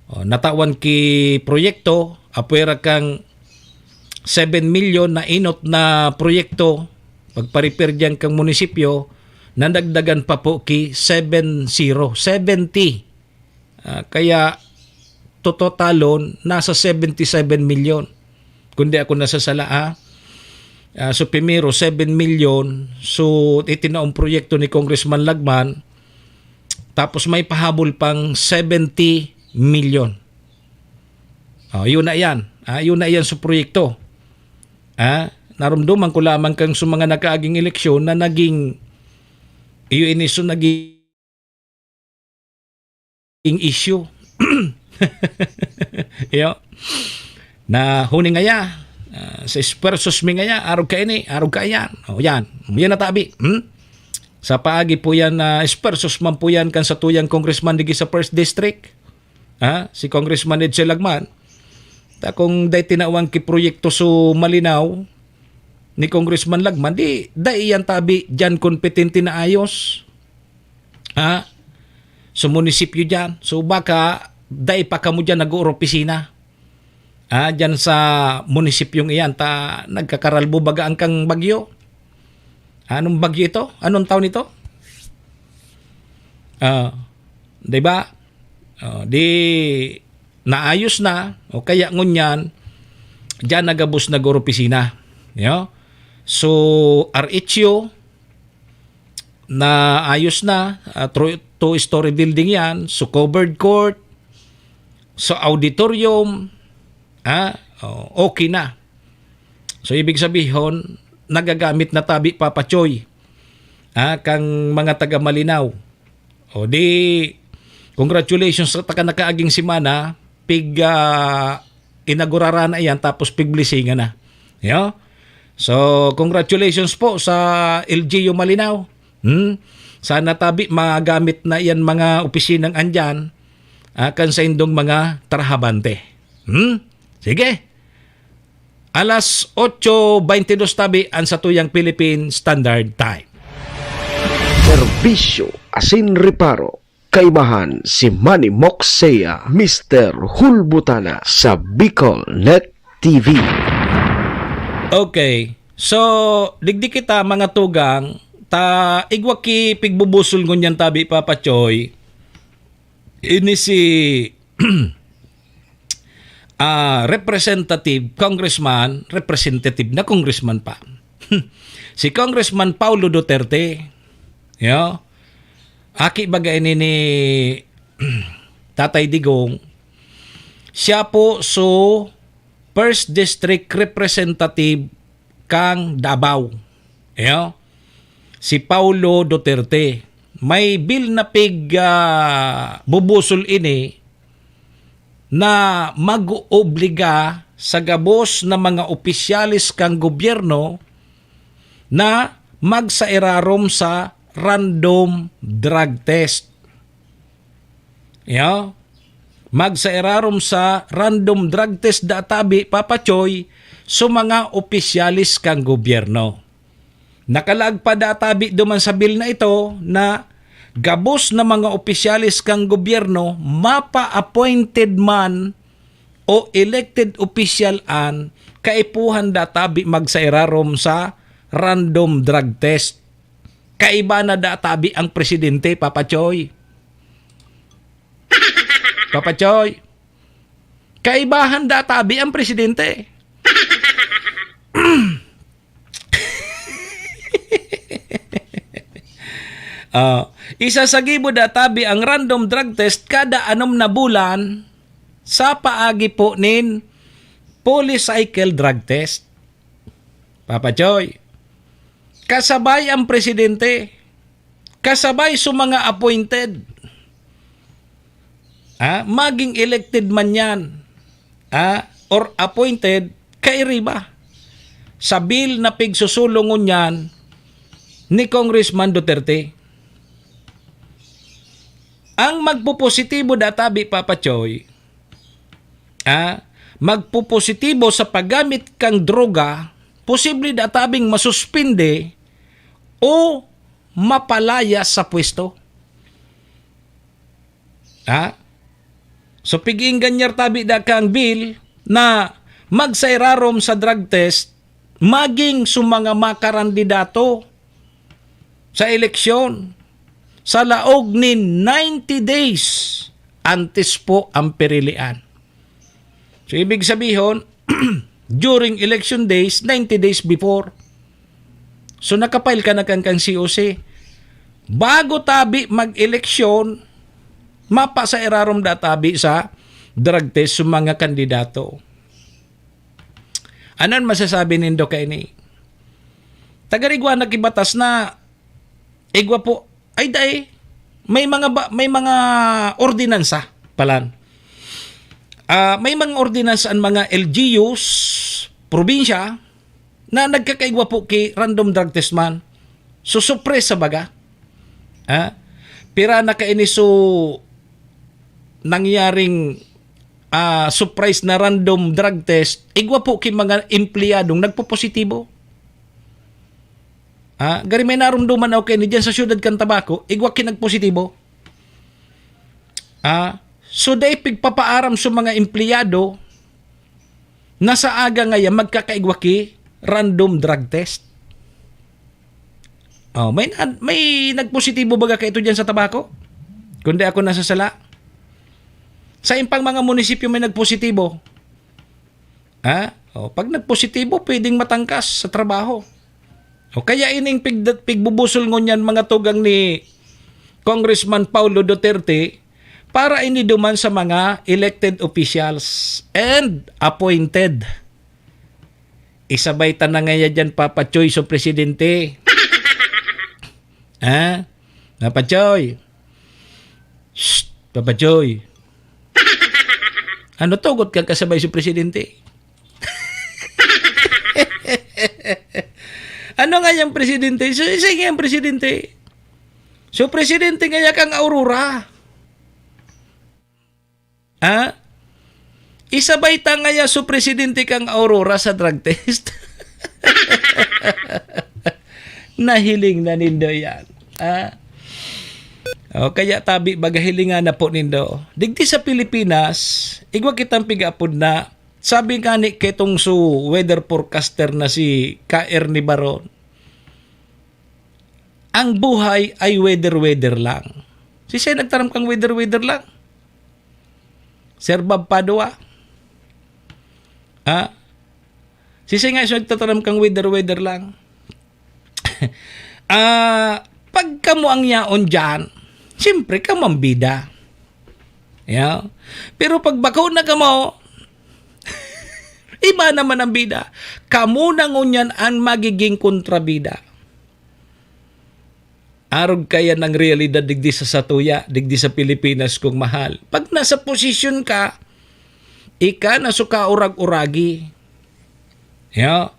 Natawan ki proyekto, apwera kang 7 million na inot na proyekto, pagpa-repair dyan kang munisipyo, nandagdagan pa po ki 70. Kaya totalon nasa 77 million. Kundi ako nasasala so primero 7 million, so itinaong proyekto ni Congressman Lagman, tapos may pahabol pang 70 million. Yun na yan. Yun na yan sa proyekto. Narumduman ko lamang kang sa mga nakaaging eleksyon na naging naging issue. Na huni nga ya, sa espersos mi nga ya, araw ka yan. Yan natabi. Sa paagi po yan, espersos man po yan kan sa tuyang congressman digi sa 1st District. Si Congressman Edsel Lagman. Kung day tinawang ki proyekto so Malinaw ni Congressman Lagman, di day yan tabi dyan kompetente na ayos. Sa munisipyo dyan. So baka day pa kamo dyan nag-opisina. Dyan sa munisipyong iyan, nagkakaralbo baga ang kang bagyo. Anong bagyo ito? Anong taon ito? Diba? Di naayos na, o kaya ngunyan, dyan nagabos nag-opisina. So, RHU, na ayos na, 2-story building yan, so covered court, so auditorium, okay na. So, ibig sabihin, nagagamit na tabi papachoy kang mga taga Malinaw. O di, congratulations sa taka nakaaging simana, pig inaugurara na yan, tapos pig blessingan na. So, congratulations po sa LGU Malinaw. Sana tabi magamit na yan mga opisinang andyan kan sa indong mga trahabante. Sige. Alas 8:22 tabi ang sa tuyang Philippine Standard Time. serbisyo, asin reparo. Kaibahan si Manny Moxea, Mr. Hulbutana sa Bicol Net TV. Okay. So, digdi kita mga tugang, ta igwaki pigbubusol ngunyan tabi Papa Choy. Ini si representative na congressman pa. Si Congressman Paulo Duterte. Yo. Aki bagay ni Tatay Digong. Siya po First District Representative kang Davao. Yo. Si Paulo Duterte. May bill na bubusol ini na mag-obliga sa gabos na mga opisyalis kang gobyerno na magsairarom sa random drug test. Yeah. Magsairarom sa random drug test databi Papa Choy sa mga opisyalis kang gobyerno. Nakalag pa databi duman sa bill na ito na gabos na mga opisyalis kang gobyerno mapa-appointed man o elected official an kaipuhan databi magsairarom sa random drug test. Kaiba na databi ang presidente, Papa Choy. Papa Choy. Kaibahan databi ang presidente. Isa sa gibo databi ang random drug test kada 6 na bulan sa paagi po nin polycycle drug test. Papa Choy, kasabay ang presidente, kasabay sa mga appointed. Maging elected man yan or appointed, kairiba sa bill na pigsusulungon yan ni Congressman Duterte. Ang magpupositibo databi Papa Choy, magpupositibo sa paggamit kang droga, posible databing masuspinde o mapalaya sa pwesto. So piging ganyar tabi da kang bill na magsairarom sa drug test maging sumanga makarandidato sa eleksyon sa laog ni 90 days antes po ang perilian. So ibig sabihin during election days, 90 days before. So nakapile ka na kang COC. Bago tabi mag-eleksyon, mapa sa irarom databi sa drug test sa mga kandidato. Anan masasabi nindo kay ni? Tagarigwa nakibatas na igwa po ay day may mga ordinansa palan. May mga ordinansa ang mga LGUs probinsya na nagkakaigwa po kay random drug test man. So suppress sa baga. Pira na kaini so nangyaring surprise na random drug test, igwa po kay mga empleyadong nagpo-positibo. Gari may narumduman okay ni dyan sa syudad kan Tabaco, igwa kay nagpositibo. So day pigpapaaram sa mga empleyado na sa aga ngayon magkakaigwa kay random drug test. May nagpositibo baga kay ito dyan sa Tabaco? Kundi ako nasa sala. Sa impang mga munisipyo may nagpositibo. Pag nagpositibo, pwedeng matangkas sa trabaho. Kaya ining pigbubusol ngunyan mga tugang ni Congressman Paulo Duterte para ini duman sa mga elected officials and appointed. Isabay ta na ngaya dyan Papa Choy so presidente. Papa Choy. Shh, Papa Choy. Ano tugot ka kasabay sa presidente? Ano nga yung presidente? So, isa nga yung presidente. So, presidente nga kang Aurora. Isabay ta nga so presidente kang Aurora sa drug test. Nahiling na nindo yan. O, kaya tabi bagahilingan na po nindo. Digdi sa Pilipinas, igwa kitang pigapod na, sabi nga ni ketong su weather forecaster na si K.R. ni Baron, ang buhay ay weather lang. Si siya nagtaram kang weather lang. Sir Bob Padua. Si siya nga siya nagtataram kang weather lang. Pagka mo ang yaon dyan, siyempre ka mambida. Yeah. Pero pag bakaw na ka mo, iba naman ang bida. Kamu na ngunyan ang magiging kontrabida. Arog kaya ng realidad digdi sa satuya, digdi sa Pilipinas kung mahal. Pag nasa posisyon ka, ika na suka urag-uragi. Yeah.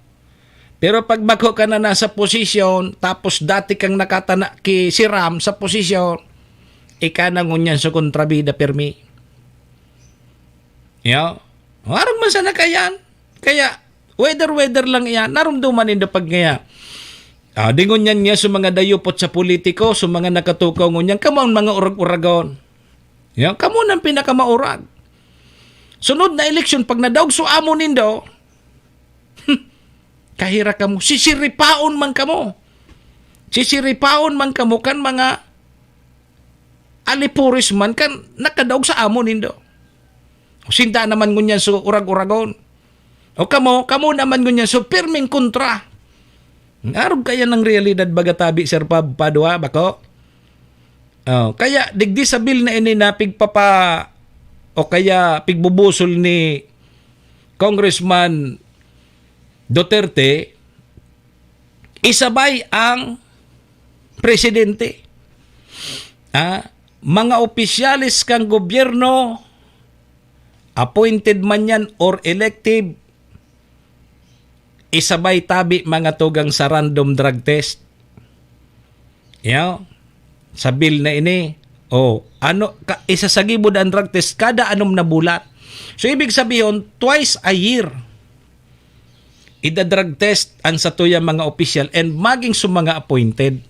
Pero pag bako ka na nasa posisyon, tapos dati kang nakatana ki si Ram sa posisyon, ika na ngunyan sa kontrabida permi. Yeah. Arog man sana kayan. Kaya, weather lang yan. Narumduman nindo pag ngaya. Dingon yan nga sa mga dayupot sa politiko, sa mga nakatukaw ngunyan, kamo ang mga urag-uragon. Yan, kamo nang pinakamaurag. Sunod na eleksyon, pag nadaog so amo nindo, kahira kamo, sisiripaon man kamo. Sisiripaon man kamo kan mga alipuris man kan nakadaog sa amo nindo. Sinta naman ngunyan so urag-uragon. O kamo naman ngunyan so pirming kontra. Arog kaya ng realidad bagatabi Sir Bob Padua bako. Kaya digdi sa bill na ini na pigpapa o kaya pigbubusol ni Congressman Duterte, isabay ang presidente. Mga opisyalis kang gobyerno, appointed man yan or elective, isabay tabi mga tugang sa random drug test. Sa bill na ini, isasagibod ang drug test kada anom na bulat. So, ibig sabihin, twice a year, ida-drug test ang satuya mga official and maging sa mga appointed.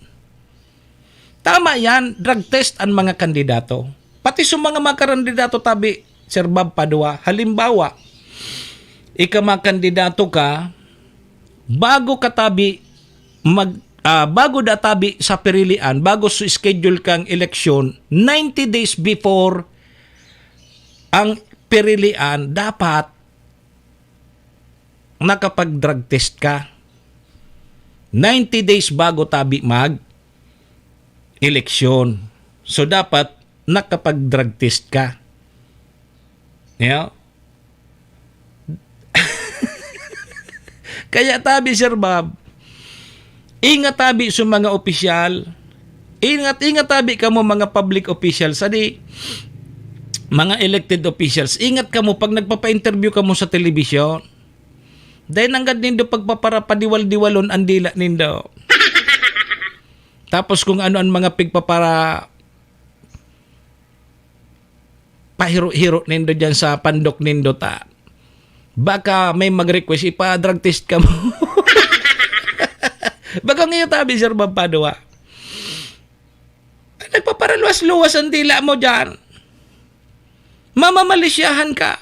Tama yan, drug test ang mga kandidato. Pati sa mga kandidato tabi, Sir Bob Padua, halimbawa, kandidato ka, bago katabi bago databi sa perilian, bago su schedule kang eleksyon, 90 days before ang perilian, dapat nakapag-drug test ka. 90 days bago tabi mag-eleksyon. So, dapat nakapag-drug test ka. Yeah? Kaya tabi Sir Bob, ingat tabi sa mga opisyal, ingat tabi ka mo mga public officials, mga elected officials, ingat ka mo pag nagpapa-interview ka mo sa telebisyon. Dahil nanggad nindo pagpaparapadiwal-diwalon ang dila nindo. Tapos kung ano ang mga pigpapara pahiro-hiro nindo dyan sa pandok nindo ta. Baka may mag-request, ipa-drug test ka mo. Baka ngayon tabi, Sir Bob Padua. Nagpaparaluwas-luwas ang dila mo dyan. Mamamalisyahan ka.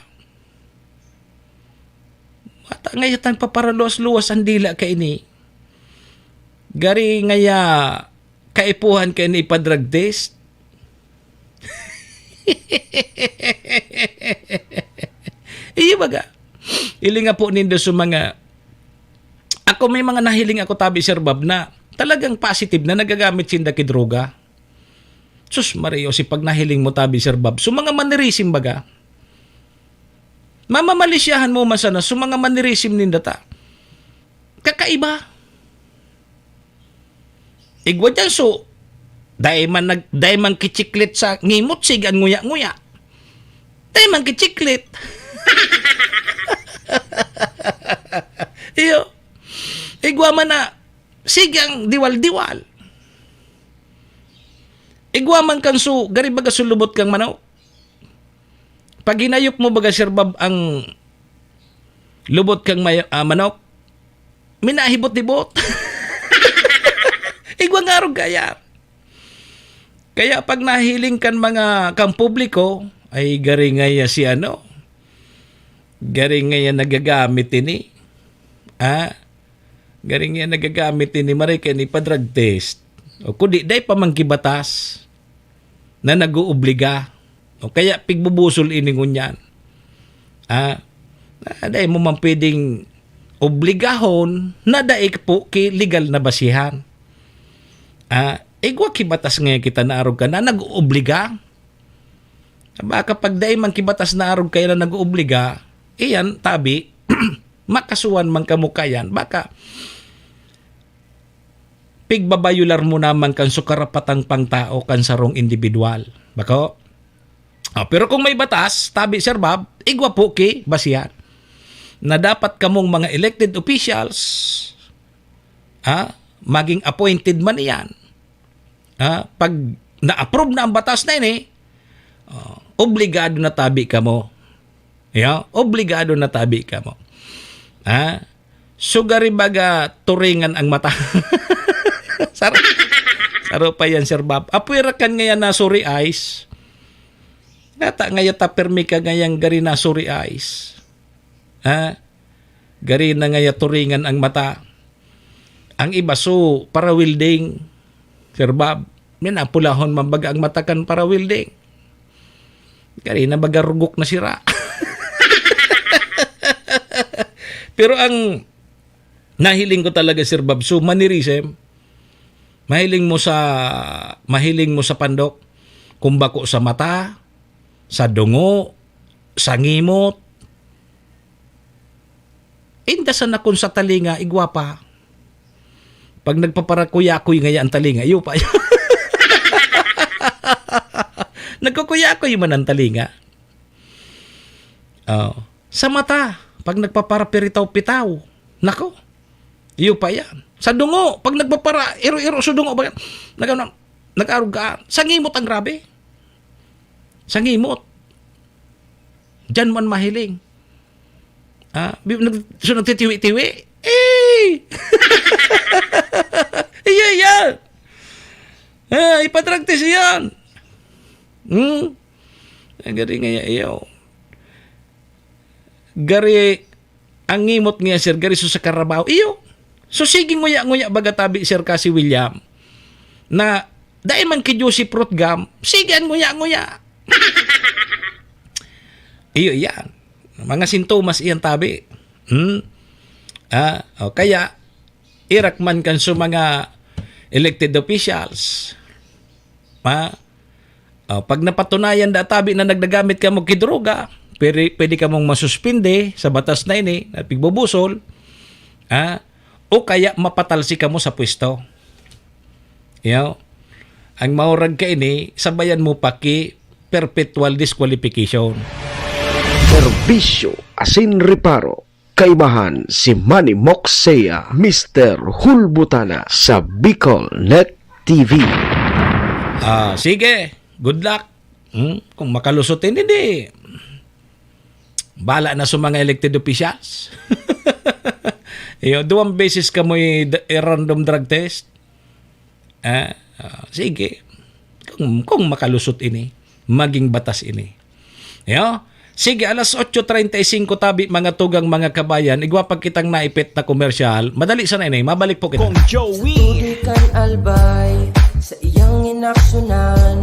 Mata ngayon nagpaparaluwas-luwas ang dila ka ini. Gari ngaya kaipuhan ka ini ipa-drug test. Iyo baga. Ilinga po nindo sa mga, ako may mga nahiling ako tabi Sir Bob na talagang positive na nagagamit sinda ki droga. Sus Mario, si pag nahiling mo tabi Sir Bob, so mga manirisim baga, mamamalisyahan mo masana, so mga manirisim ninda ta. Kakaiba. Igwa dyan so, dahil man kitsiklit sa ngimot sigan nguya-nguya. Dahil man kitsiklit. Iyo. Igwa man na sigang diwal-diwal. Igwa man kang gari baga sulubot kang manaw. Pag hinayop mo baga Sir Bob ang lubot kang manok, minahibot-ibot. Igwa nga ro gaya. Kaya pag nahiling kan mga kang publiko, ay garing ngaya si ano, garing ngaya nagagamit ini. Garing ngaya nagagamit ini, marika ni pa-drug test. O kundi, day pa mangkibatas na nag-uubliga. O kaya pigbubusol ini ngunyan. Day mo man pwedeng obligahon na daig po ki legal na basihan. Igwa kibatas ngayon kita na arog ka na nag-uobliga. Baka pag daig man kibatas na arog kayo na nag-uobliga, iyan tabi, makasuan man kamukayan, baka pigbabayular mo naman kan sukarapatang pangtao kan sarong individual. Bako? Pero kung may batas, tabi Sir Bob, igwa po ki basihan na dapat kamong mga elected officials maging appointed man iyan. Pag na-approve na ang batas na ini, obligado na tabi ka mo. Obligado na tabi ka mo. Sugari baga turingan ang mata. Saro pa yan, Sir Bob. Apwira kan ngayon na suri eyes. Nata ngayon tapermi ka ngayon gari na suri eyes. Gari na ngayon turingan ang mata. Ang iba so para wilding, Sir Bob. Minapulahon mambaga ang mata kan para wilding. Gari na baga rugok na sira. Pero ang nahiling ko talaga, Sir Bob, so manirism, mahiling mo sa pandok, kumbako sa mata, sa dungo, sa ngimot. Indasan na kun sa talinga, igwapa. Pag nagpaparakuyakoy ngaya ang talinga, iyo pa. Nagkukuyakoy man ang talinga. Sa mata, pag nagpaparapiritaw-pitaw, nako, iyo pa yan. Sa dungo, pag nagpapara, iro-iro sa dungo, nag-arog ka, sa ngimot ang grabe. Sa ngimot. Diyan man mahiling. So nagtitiwi-tiwi. Iya yan. Ipadrag test yan. Gari nga iyo. Gari ang ngimot nga, sir, gari so sa karabaw. Iyo. So sige nguya-nguya baga tabi, sir, kasi William. Na dahil man ki Josie Fruit Gum, sige ang nguya-nguya. Iyo yan. Mga sintomas iyan tabi. Kaya irakman kan sa mga elected officials. Pag napatunayan da tabi na nagdagamit ka mo kidroga, pwede ka mong masuspinde sa batas na ini at pigbubusol, o kaya mapatalsi ka mo sa pwesto. Ang maurag ka ini, sabayan mo pa ki perpetual disqualification. Serbisyo asin reparo. Kaibahan si Manny Moxea, Mr. Hulbutana sa Bicol Net TV. Sige, good luck. Kung makalusotin, hindi. Bala na sa mga elected officials. 2 beses ka mo random drug test. Sige. Kung makalusot ini, maging batas ini. Sige, alas 8:35 tabi mga tugang mga kabayan, igwapag kitang naipit na komersyal. Madali sana ini, mabalik po kita. Kong Joey kan albay sa iyang inaksyonan,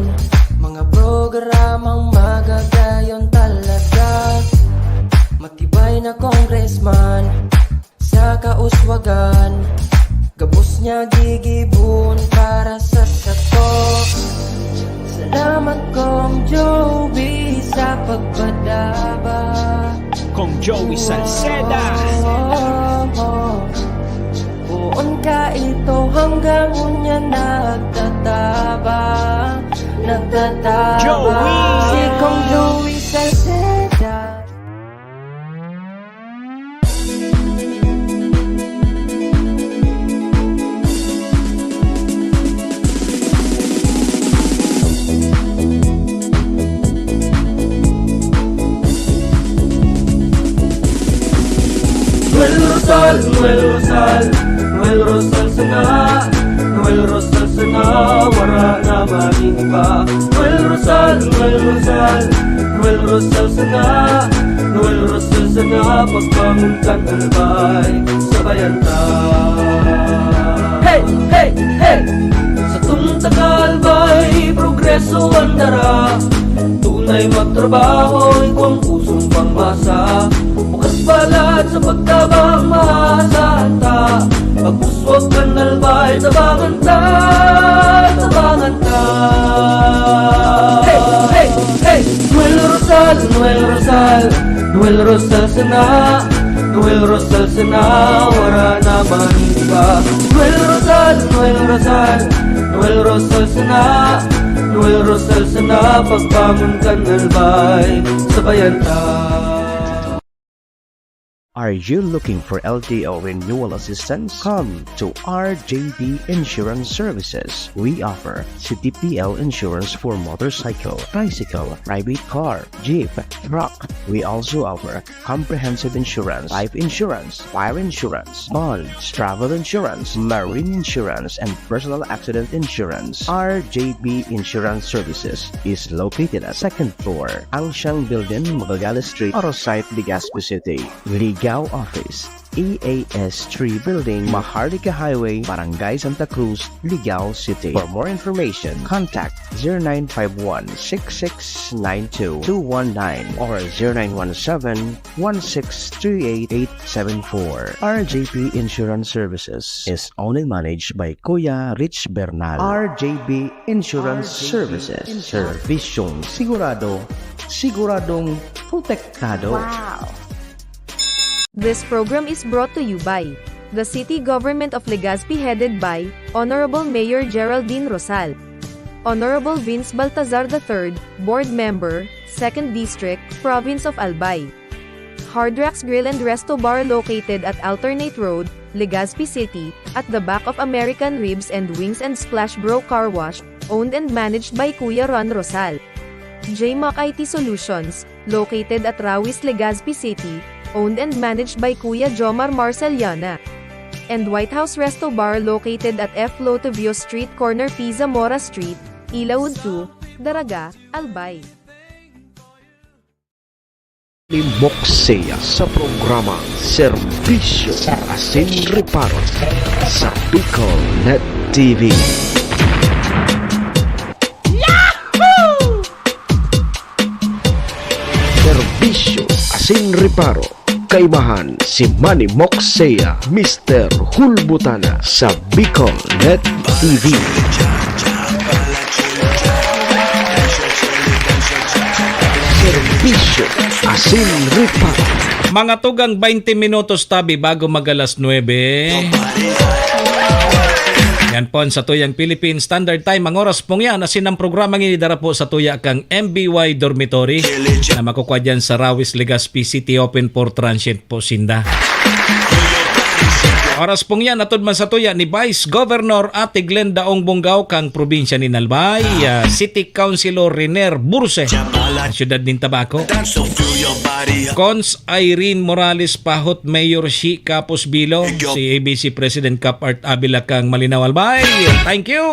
mga programang magagayon talaga. Matibay na congressman sa kauswagan, gabos niya gigibon para sa satok. Salamat Kong Joey sa pagpadaba. Kong Joey Salceda. Buon ka ito hanggang unya nagtataba. Joey! Si Kong Joey Salceda. Noel Rosal sana, wala na maging pa. Noel Rosal, Noel Rosal, Noel Rosal sana, Noel Rosal sana, pagbangon kang albay, sabayan ta. Hey, hey, hey! Sa tumtakalbay, progreso ang dara. Tunay magtrabaho, ikaw ang pusong pangmasa. Bukas balad sa pagtabang maasahan ta. Pagpuswag kang albay, tabangan ta, tabangan ta. Hey, hey, hey! Noel Rosal, Noel Rosal, Noel Rosal sana, Noel Rosal sana, wala naman iba. Noel Rosal, Noel Rosal, Noel Rosal sana, Noel Rosal sana, pagbangon kang albay, sabayan ta. Are you looking for LTO renewal assistance? Come to RJB Insurance Services. We offer CTPL insurance for motorcycle, tricycle, private car, jeep, truck. We also offer comprehensive insurance, life insurance, fire insurance, bonds, travel insurance, marine insurance, and personal accident insurance. RJB Insurance Services is located at 2nd floor, Angshang Building, Magallanes Street, Orosite, Legazpi City. Ligao Office, EAS 3 Building, Maharlika Highway, Barangay Santa Cruz, Ligao City. For more information, contact 0951-6692-219 or 0917-1638874. RJP Insurance Services is owned and managed by Kuya Rich Bernal. RJB Insurance Services. Servisyong sigurado, siguradong protektado. Wow! This program is brought to you by the City Government of Legazpi headed by Honorable Mayor Geraldine Rosal, Honorable Vince Baltazar III, Board Member, 2nd District, Province of Albay. Hard Rocks Grill and Resto Bar located at Alternate Road, Legazpi City, at the back of American Ribs and Wings and Splash Bro Car Wash, owned and managed by Kuya Ron Rosal. JMAC IT Solutions, located at Rawis, Legazpi City, owned and managed by Kuya Jomar Marceliana. And White House Resto Bar located at F. Lotovio Street Corner Pisa Mora Street, Ilaud 2, Daraga, Albay. Moksea sa programa Serbisyo Asin Reparo sa Bicol Net TV. Serbisyo Asin Reparo, kaibahan si Manny Moksea, Mr. Hulbutana sa Bicol Net TV. Serbisyo Asin Reparo. Mga tugang 20 minutos tabi bago mag-alas 9. Yan po sa tuyang Philippine Standard Time. Ang oras pong yan, asin ang programang inidara po sa tuya kang MBY Dormitory na makukuha dyan sa Rawis, Legazpi City, open for transient po sinda. Oras pong yan, atod man sa tuya ni Vice Governor Ate Glenda Ong Bonggao kang probinsya ni Nalbay, City Councilor Riner Burse, ang syudad din Tabaco. Cons Irene Morales Pahot, Mayor Shi Capos Bilo, si ABC President Cap Art Abila kang Malinaw Albay. Thank you!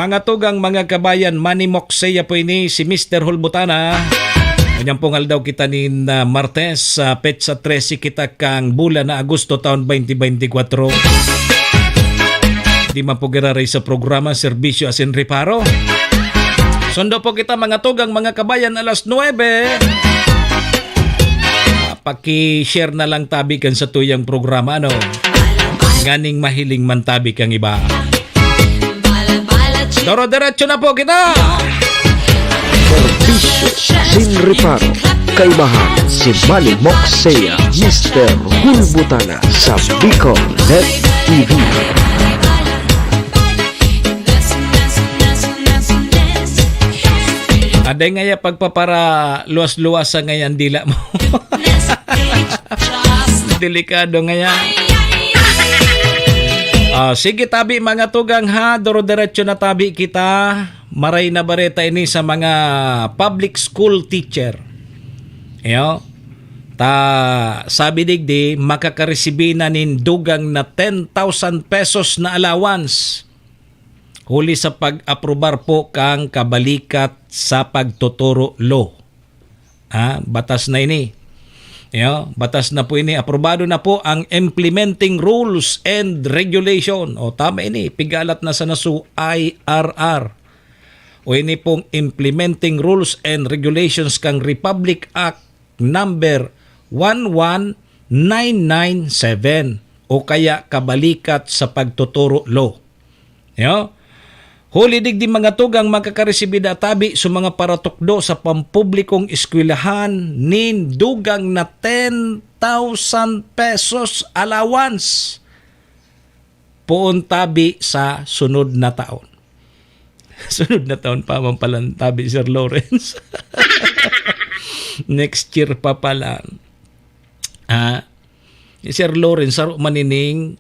Mga tugang mga kabayan, Manny Moksea po ini si Mr. Hulbutana. Kanyang pungal daw kita ni Martes sa petsa 13 kita kang bulan na Agosto taon 2024. Di man po giraray sa programa Serbisyo Asin Reparo. Sundo po kita mga tugang mga kabayan alas 9. Paki-share na lang tabi kan sa tuyang programa ano. Nganing mahiling man tabi kang iba. Doro-diretso na po kita. Serbisyo Asin Reparo, kaibahan si Manny Moksea, Mr. Hulbutana sa Bicol Net TV. Aday nga ya pagpapara luwas-luwasa ngayon dila mo. Delikado nga yan. Sige tabi mga tugang ha, doro-diretso na tabi kita. Maray na bareta ini sa mga public school teacher. Yo. Sabi digdi makakaresibi na nin dugang na 10,000 pesos na allowance. huli sa pag-aprobar po kang kabalikat sa pagtuturo law. Batas na ini. Batas na po ini. Aprobado na po ang implementing rules and regulation. Tama ini. Pigalat na sa nasu IRR. Ini pong implementing rules and regulations kang Republic Act number 11997 o kaya kabalikat sa pagtuturo law. Huli digdi mga tugang makakaresibida tabi sa mga paratukdo sa pampublikong eskwelahan nin dugang na 10,000 pesos allowance poon tabi sa sunod na taon. Sunod na taon pa man pala tabi, Sir Lawrence. Next year pa pala. Sir Lawrence, saro manining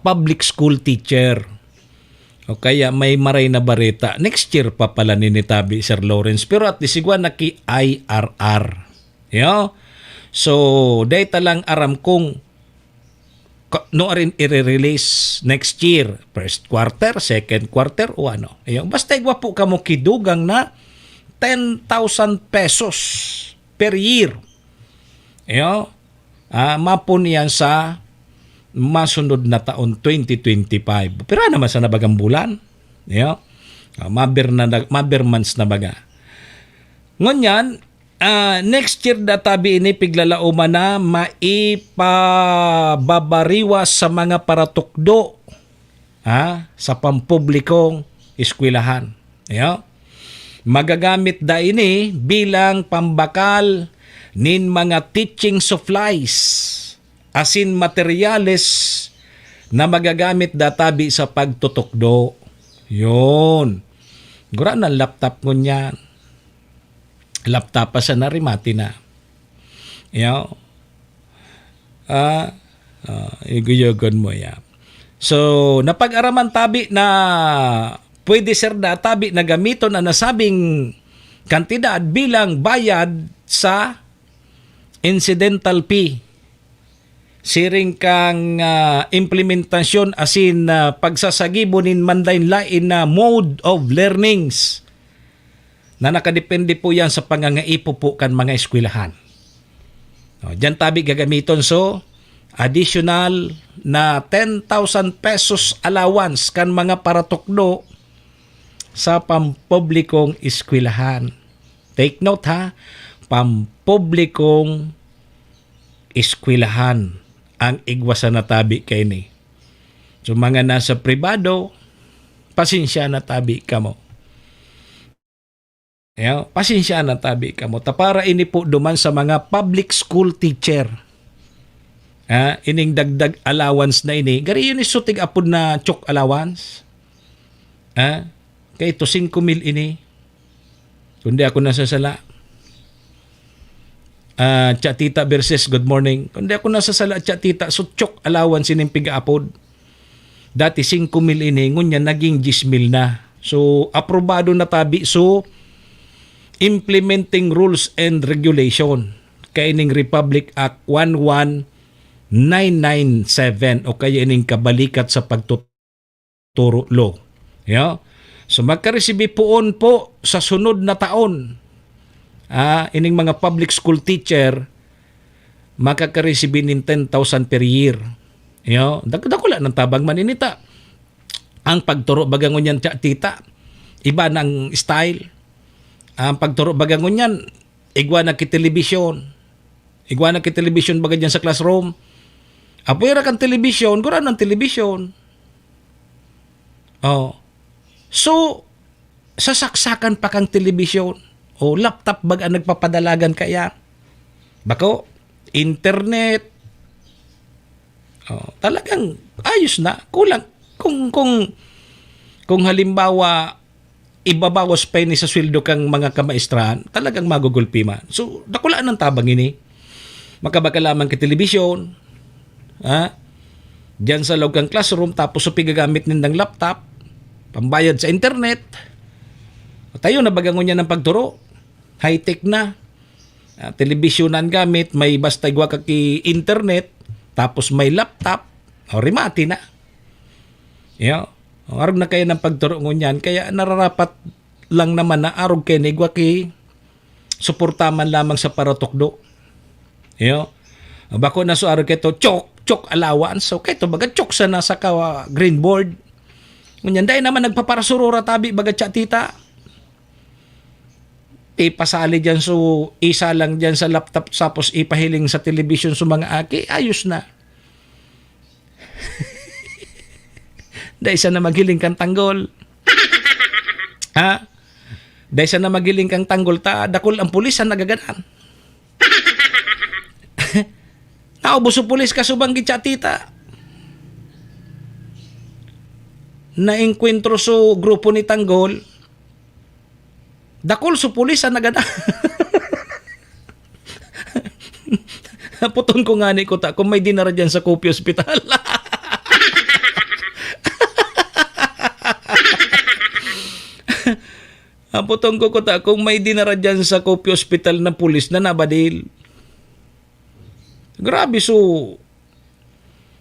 public school teacher. O kaya may maray na bareta. Next year pa pala ninitabi, Sir Lawrence. Pero at least igwa naki IRR. So, data lang aram kung no rin i-release next year. First quarter, second quarter, o ano. Basta igwa po kamo kidugang na 10,000 pesos per year. Mapon yan sa masunod na taon 2025. Pero naman sa nabagang bulan. Maber months na baga. Ngunyan, next year databi ini piglalauman na maipababariwas sa mga paratukdo sa pampublikong eskwelahan. Magagamit da ini bilang pambakal nin mga teaching supplies asin materyales na magagamit databi sa pagtutukdo. Yun. Gura na laptop ko niyan. Laptop pa sa narimati na. Iguyogon mo ya. So, napag-araman tabi na pwede sir databi na gamiton na nasabing kantidad bilang bayad sa incidental fee. Siring kang implementasyon asin pagsasagibo nin mandain lain na mode of learnings na nakadepende po yan sa pangangaipo po kan mga eskwelahan. Diyan tabi gagamiton so additional na 10,000 pesos allowance kan mga paratukdo sa pampublikong eskwelahan. Take note pampublikong eskwelahan ang igwasan na tabi kay ni. So mga nasa pribado, pasensya na tabi kamo. Pasensya na tabi kamo. Tapara ini po duman sa mga public school teacher. Ining dagdag allowance na ini. Gari yun isutig apod na chok allowance. Kaya ito 5,000 ini. Kundi ako nasasala. Chatita versus good morning. Kundi ako nasasala chatita, so chok allowance ining piga-apod. Dati 5,000 ini, ngunya naging 10,000 na. So, aprobado na tabi. So, implementing rules and regulation. Kaining Republic Act 11997 o kaya ining kabalikat sa pagtuturo law. So, magkaresibi poon po sa sunod na taon. Ining mga public school teacher makakaresibin ng 10,000 per year. Dagdakula ng tabang maninita. Ang pagturo bagangon yan tita, iba ng style. Ang pagturo bagangon yan, igwa na kitelevision. Igwa na kitelevision baga dyan sa classroom. Apoy kang television, gura ng television. So, sasaksakan pa kang television. O laptop baga nagpapadalagan kaya. Bako, internet. Talagang ayos na. Kulang. Kung halimbawa, ibabawas pa ini sa sweldo kang mga kamaistrahan, talagang magugulpi man. So, dakulaan ng tabang ini. Makabakalaman ka telebisyon. Diyan sa loob kang classroom, tapos so pigagamit nindang laptop, pambayad sa internet. Tayo na bagangon niya ng pagturo. High-tech na. Telebisyonan gamit, may basta igwa kaki internet, tapos may laptop, rimati na. Arog na kayo ng pagturo ngunyan, kaya nararapat lang naman na arog kayo nigwaki suportaman lamang sa paratukdo. Bako na so arog kayo chok allowance. So kayo baga chok sa nasa ka green board. Ngunyan dahil naman nagpaparasurura tabi baga tita. Ipasali dyan so isa lang dyan sa laptop tapos ipahiling sa television sa mga aki, ayos na. Dahil sa na magiling kang tanggol. Dahil sa na magiling kang tanggol dakol ang pulis ang nagaganan. Naubos o pulis ka subang gitsatita. Naengkwentro so grupo ni tanggol. Dakol so pulis ang nagaganan. Puton ko nga ni ko kung may dinara dyan sa Kopi Hospital. Puton ko kung may dinara dyan sa Kopi Hospital na pulis na nabadil. Grabe so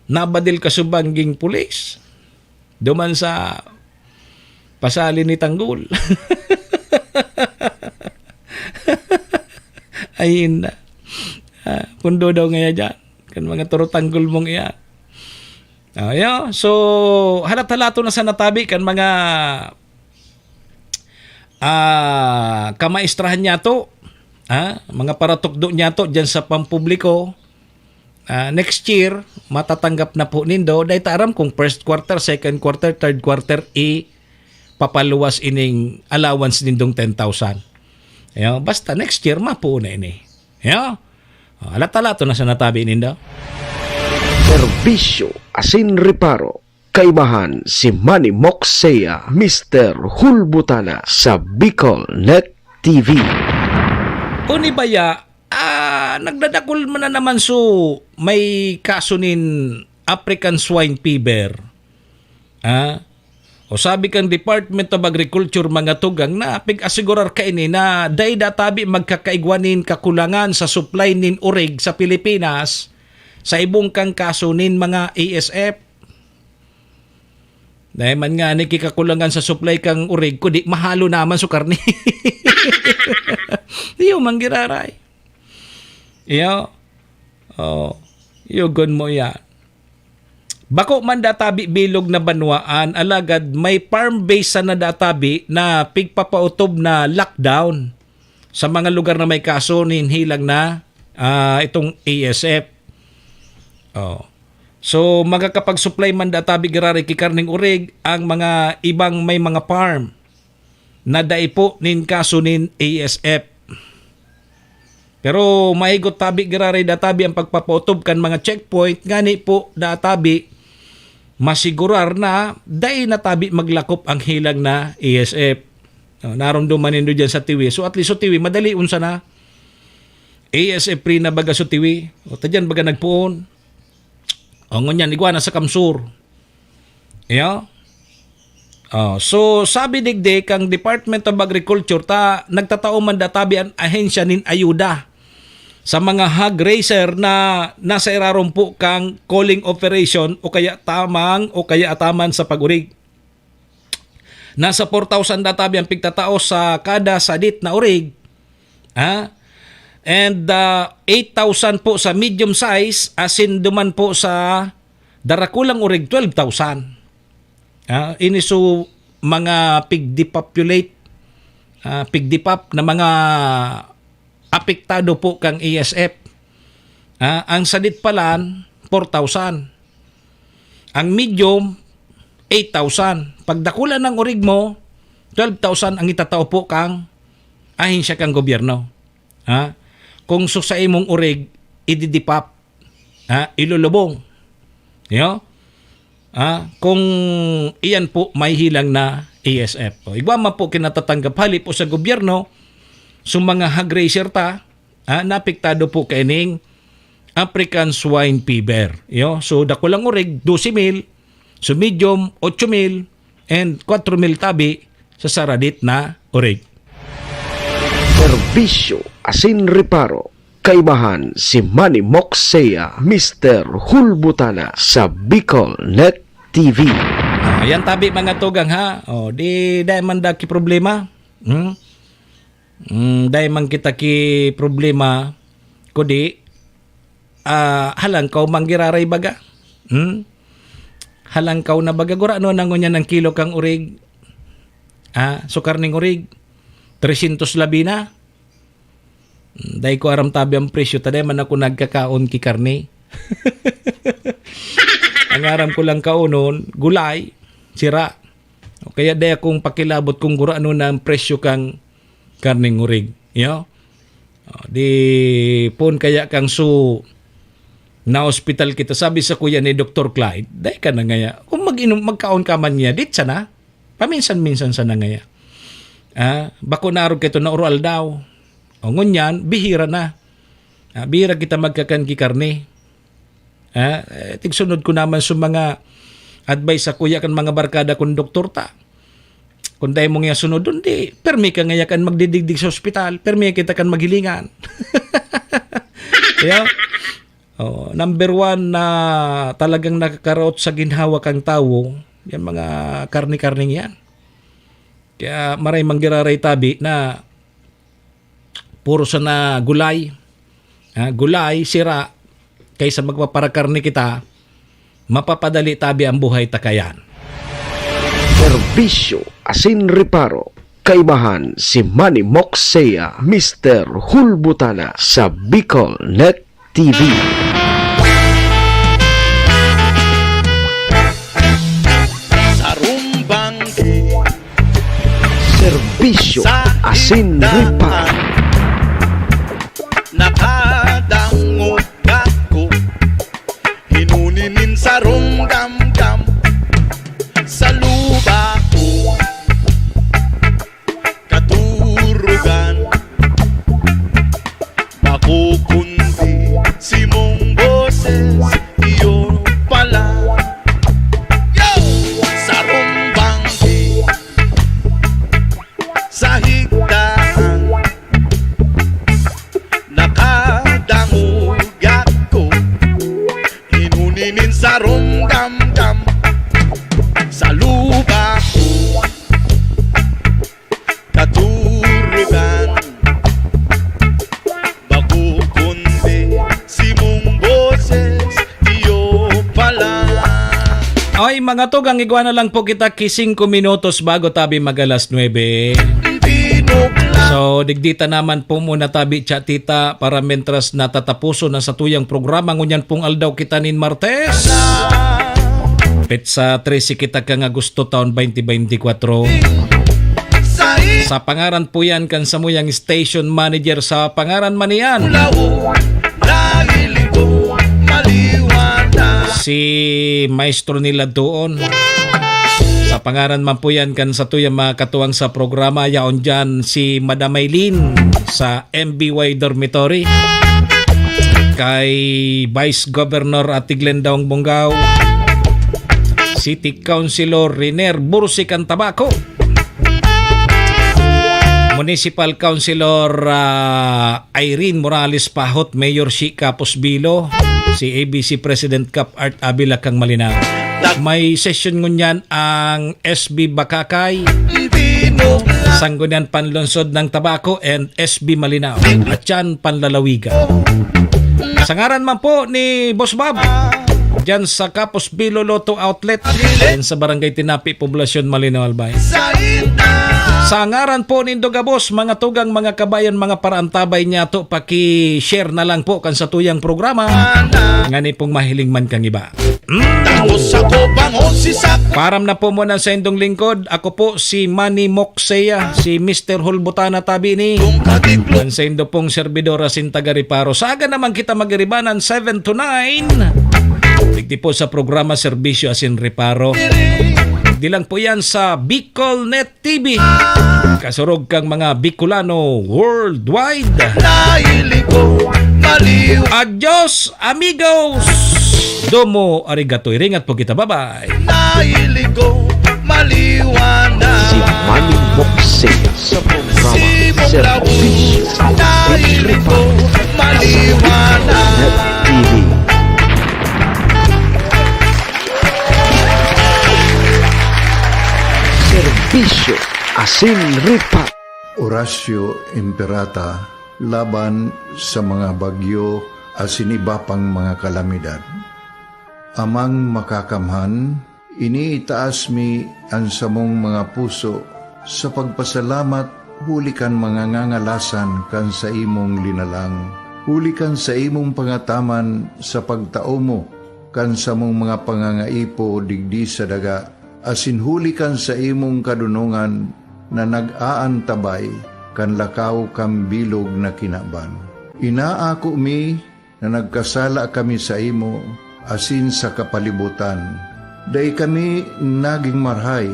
nabadil ka subangging pulis. Duman sa pasali ni tanggol. Ayun na. Pundo daw nga dyan. Kan mga turutanggol mong iyan. So, halat-halato na sa natabi kan mga kamaistrahan niya to. Mga paratukdo niya to dyan sa pampubliko. Next year, matatanggap na po nindo. Dahil taram kung first quarter, second quarter, third quarter, papaluwas ining allowance nindong 10,000. Basta next year mapuuna ini. Alat-alato na sa natabi ninda. Serbisyo asin reparo. Kaibahan si Manny Moxea, Mr. Hulbutana sa Bicol Net TV. Unibaya, nagdadakol man na naman so may kaso nin African swine fever. O sabi kang Department of Agriculture mga tugang na pig-asigurar ka ini na day databi magkakaigwanin kakulangan sa supply nin urig sa Pilipinas sa ibong kang kaso nin mga ASF. Dahil man nga ni kikakulangan sa supply kang urig kundi mahalo naman so karni. Iyo manggiraray. Iyo. Yugon mo yan. Bako man databi bilog na banwaan, alagad may farm base sa na databi na pigpapautob na lockdown sa mga lugar na may kaso ninhilang na itong ASF. So magkakapag-supply man databi girari kikarning urig ang mga ibang may mga farm na daipo nin kaso nin ASF. Pero maigot tabi girari databi ang pagpapautob kan mga checkpoint ngani po databi masigurar na dahil natabi maglakop ang hilang na ASF. Narumduman nindo dyan sa tiwi. So at least so tiwi, madali unsa na. ASF free na baga so tiwi. O tadyan baga nagpuon. O ngunyan, iguana sa kamsur. So sabi digde kang Department of Agriculture nagtatao man databi ang ahensya nin ayuda sa mga hog raiser na nasa irarumpo kang calling operation o kaya ataman sa pagurig. Nasa 4,000 databi ang pigtatao sa kada sadit na urig. And 8,000 po sa medium size asin duman po sa darakulang urig 12,000. Ini so mga pigdepopulate pigdepop na mga apektado po kang ASF. Ang sadit palan, 4,000. Ang medium, 8,000. Pagdakulan ng urig mo, 12,000 ang itatao po kang ahensya kang gobyerno. Kung susay mong urig, ididipap, ilulubong. Kung iyan po may hilang na ASF. Igwama po kinatatanggap hali po sa gobyerno, so mga hog raiser napiktado po kaining African swine fever. So dakulang urig 12,000, so medium 8,000 and 4,000 tabi sa saradit na urig. Serbisyo asin reparo. Kaibahan si Manny Moxea, Mr. Hulbutana sa Bicol Net TV. Yan tabi mga tugang ha. Di man da ki problema. Dahil man kita ki problema kudi halang kaw manggiraray baga. Halang kaw na baga gura ano nangunya ng kilo kang urig. Sukar ning urig 300 labi na. Dahil ko aram tabi ang presyo taday man ako nagkakaon ki karne. Ang aram ko lang kaunon gulay sira. Kaya dahil akong pakilabot kung gura ano na ang presyo kang karning urig. Di pon kaya kang na hospital kita. Sabi sa kuya ni Dr. Clyde, dahil ka na ngaya. Kung magkaon ka man niya, dit sana. Paminsan-minsan sana ngaya. Bako na aro kito na oral daw. O ngunyan, bihira na. Bihira kita magkakan ki karne. Tigsunod ko naman sa mga advice sa kuya kan mga barkada kung doktor ta. Kung dahil mong sunod doon, di, permi ka ngayon kan magdidigdig sa ospital, permi kita kan maghilingan. Number 1 na talagang nakakaraot sa ginhawa kang tao, yan mga karni-karning yan. Kaya maray manggiraray tabi na puro sa na gulay. Gulay, sira, kaysa magpaparakarni kita, mapapadali tabi ang buhay takayan. Serbisyo asin reparo. Kaibahan si Manny Moxea, Mr. Hulbutana sa Bicol Net TV. Sarumbang Serbisyo asin reparo. Nakadangot ako, hinuninin sa rumdam-dam. Sa luba ko katurugan, makukundi si mong boses, iyo pala. Sa rumbanggi, sa higdaan, nakadangog ako, hinuninin sa rumdam-dam. Sa lupa ko katurugan, bago kundi si mong boses, iyo pala. Ay mga tugang, igwa na lang po kita ki 5 minutos bago tabi mag-alas 9. So, digdita naman po muna tabi chatita para mentras natatapuso na sa tuyang programa. Ngunyan pong aldaw kita nin Martes. Petsa 13 kita ka nga gusto taon 2024. Sa pangaran po yan kan samuyang station manager sa pangaran man yan. Si maestro nila doon. Sa pangaran man po yan kan sa tuyang mga katuwang sa programa. Yaon dyan si Madam Aylin sa MBY Dormitory. Kay Vice Governor Atiglendaong Bungaw, City Councilor Riner Bursican Tabaco, Municipal Councilor Irene Morales Pahot, Mayor Shika Posbilo, si ABC President Cap Art Abila kang Malinaw. May session ngunyan ang SB Bakakay, Sangguniang Panlungsod ng Tabaco and SB Malinaw at yan Panlalawigan. Sa ngaran man po ni Boss Bob dyan sa Capos Bilo Lotto Outlet dyan sa Barangay Tinapi, Poblasyon Malinaw, Albay. Sa ngaran po ni Dogabos, mga tugang, mga kabayan, mga paraantabay niya to, paki-share na lang po kan sa tuyang programa nga ni pong mahiling man kang iba. Param na po muna sa indong lingkod. Ako po si Manny Moxea, si Mr. Hulbutana Tabini, sa indo pong servidora Sintagariparo. Sa aga naman kita magiribanan 7 to 9. Digdi po sa programa Serbisyo Asin Reparo. Di lang po yan sa Bicol Net TV. Kasurog kang mga Bicolano worldwide. Adios amigos. Domo arigato. Iringat po kita. Bye-bye. Si Manny Moxea sa programa Serbisyo Asin Reparo sa Bicol Net TV. Orasyo Asin Ripa. Orasyo Imperata laban sa mga bagyo asin iba pang mga kalamidad. Amang makakamhan, iniitaas mi ang samong mga puso sa pagpasalamat huli kan mga ngangalasan kan sa imong linalang. Huli kan sa imong pangataman sa pagtao mo kan sa mong mga pangangaipo digdi sa daga. Asin huli kan sa imong kadunungan na nag-aantabay kan lakaw kang bilog na kinaban. Inaako mi na nagkasala kami sa imo asin sa kapalibutan. Day kami naging marhay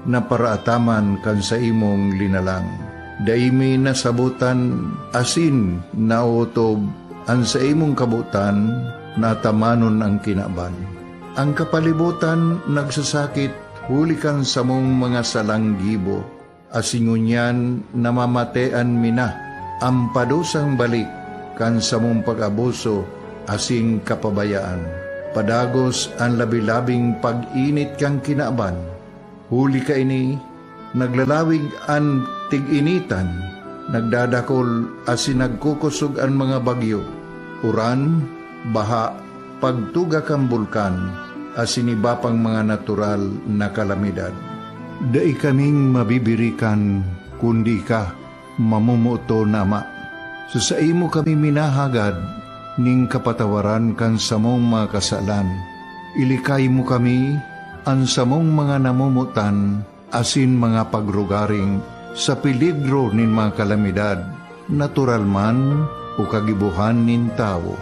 na paraataman kan sa imong linalang. Day mi nasabutan asin nautob ang sa imong kabutan na tamanon ang kinaban. Ang kapalibutan nagsasakit hulikan sa mong mga salanggibo. Asingunyan namamatean mina ang padusang balik kan sa mong pag-abuso asing kapabayaan. Padagos ang labi-labing pag-init kang kinaban. Huli ka ini, naglalawig ang tig-initan, nagdadakol asin nagkukusog ang mga bagyo. Uran, baha, pagtuga kang bulkan, asin iba pang mga natural na kalamidad. Dai kaming mabibirikan kundi ka, mamumuto na ama. So sa imo kami minahagad, ning kapatawaran kan samong mga kasalan. Ilikay mo kami, ang samong mga namumutan, asin mga pagrugaring, sa peligro nin mga kalamidad, natural man o kagibuhan nin tao.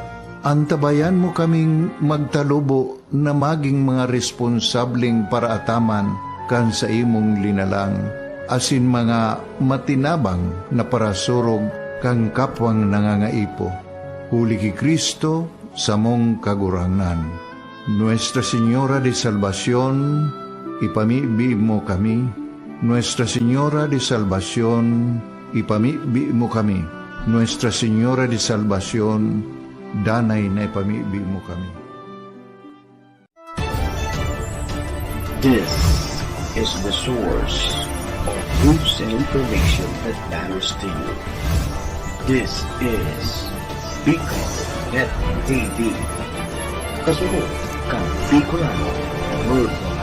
Antabayan mo kaming magtalubo na maging mga responsabling paraataman kan sa imong linalang, asin mga matinabang na parasurog kang kapwang nangangaipo. Huli ki Kristo sa mong kagurangan. Nuestra Señora de Salvación, ipamibi mo kami. Nuestra Señora de Salvación, ipamibi mo kami. Nuestra Señora de Salvación, danay na ipamibi mo kami. This is the source of news and information that matters to you. This is Bicol Net TV. Kasunod kang Bicolano, Word of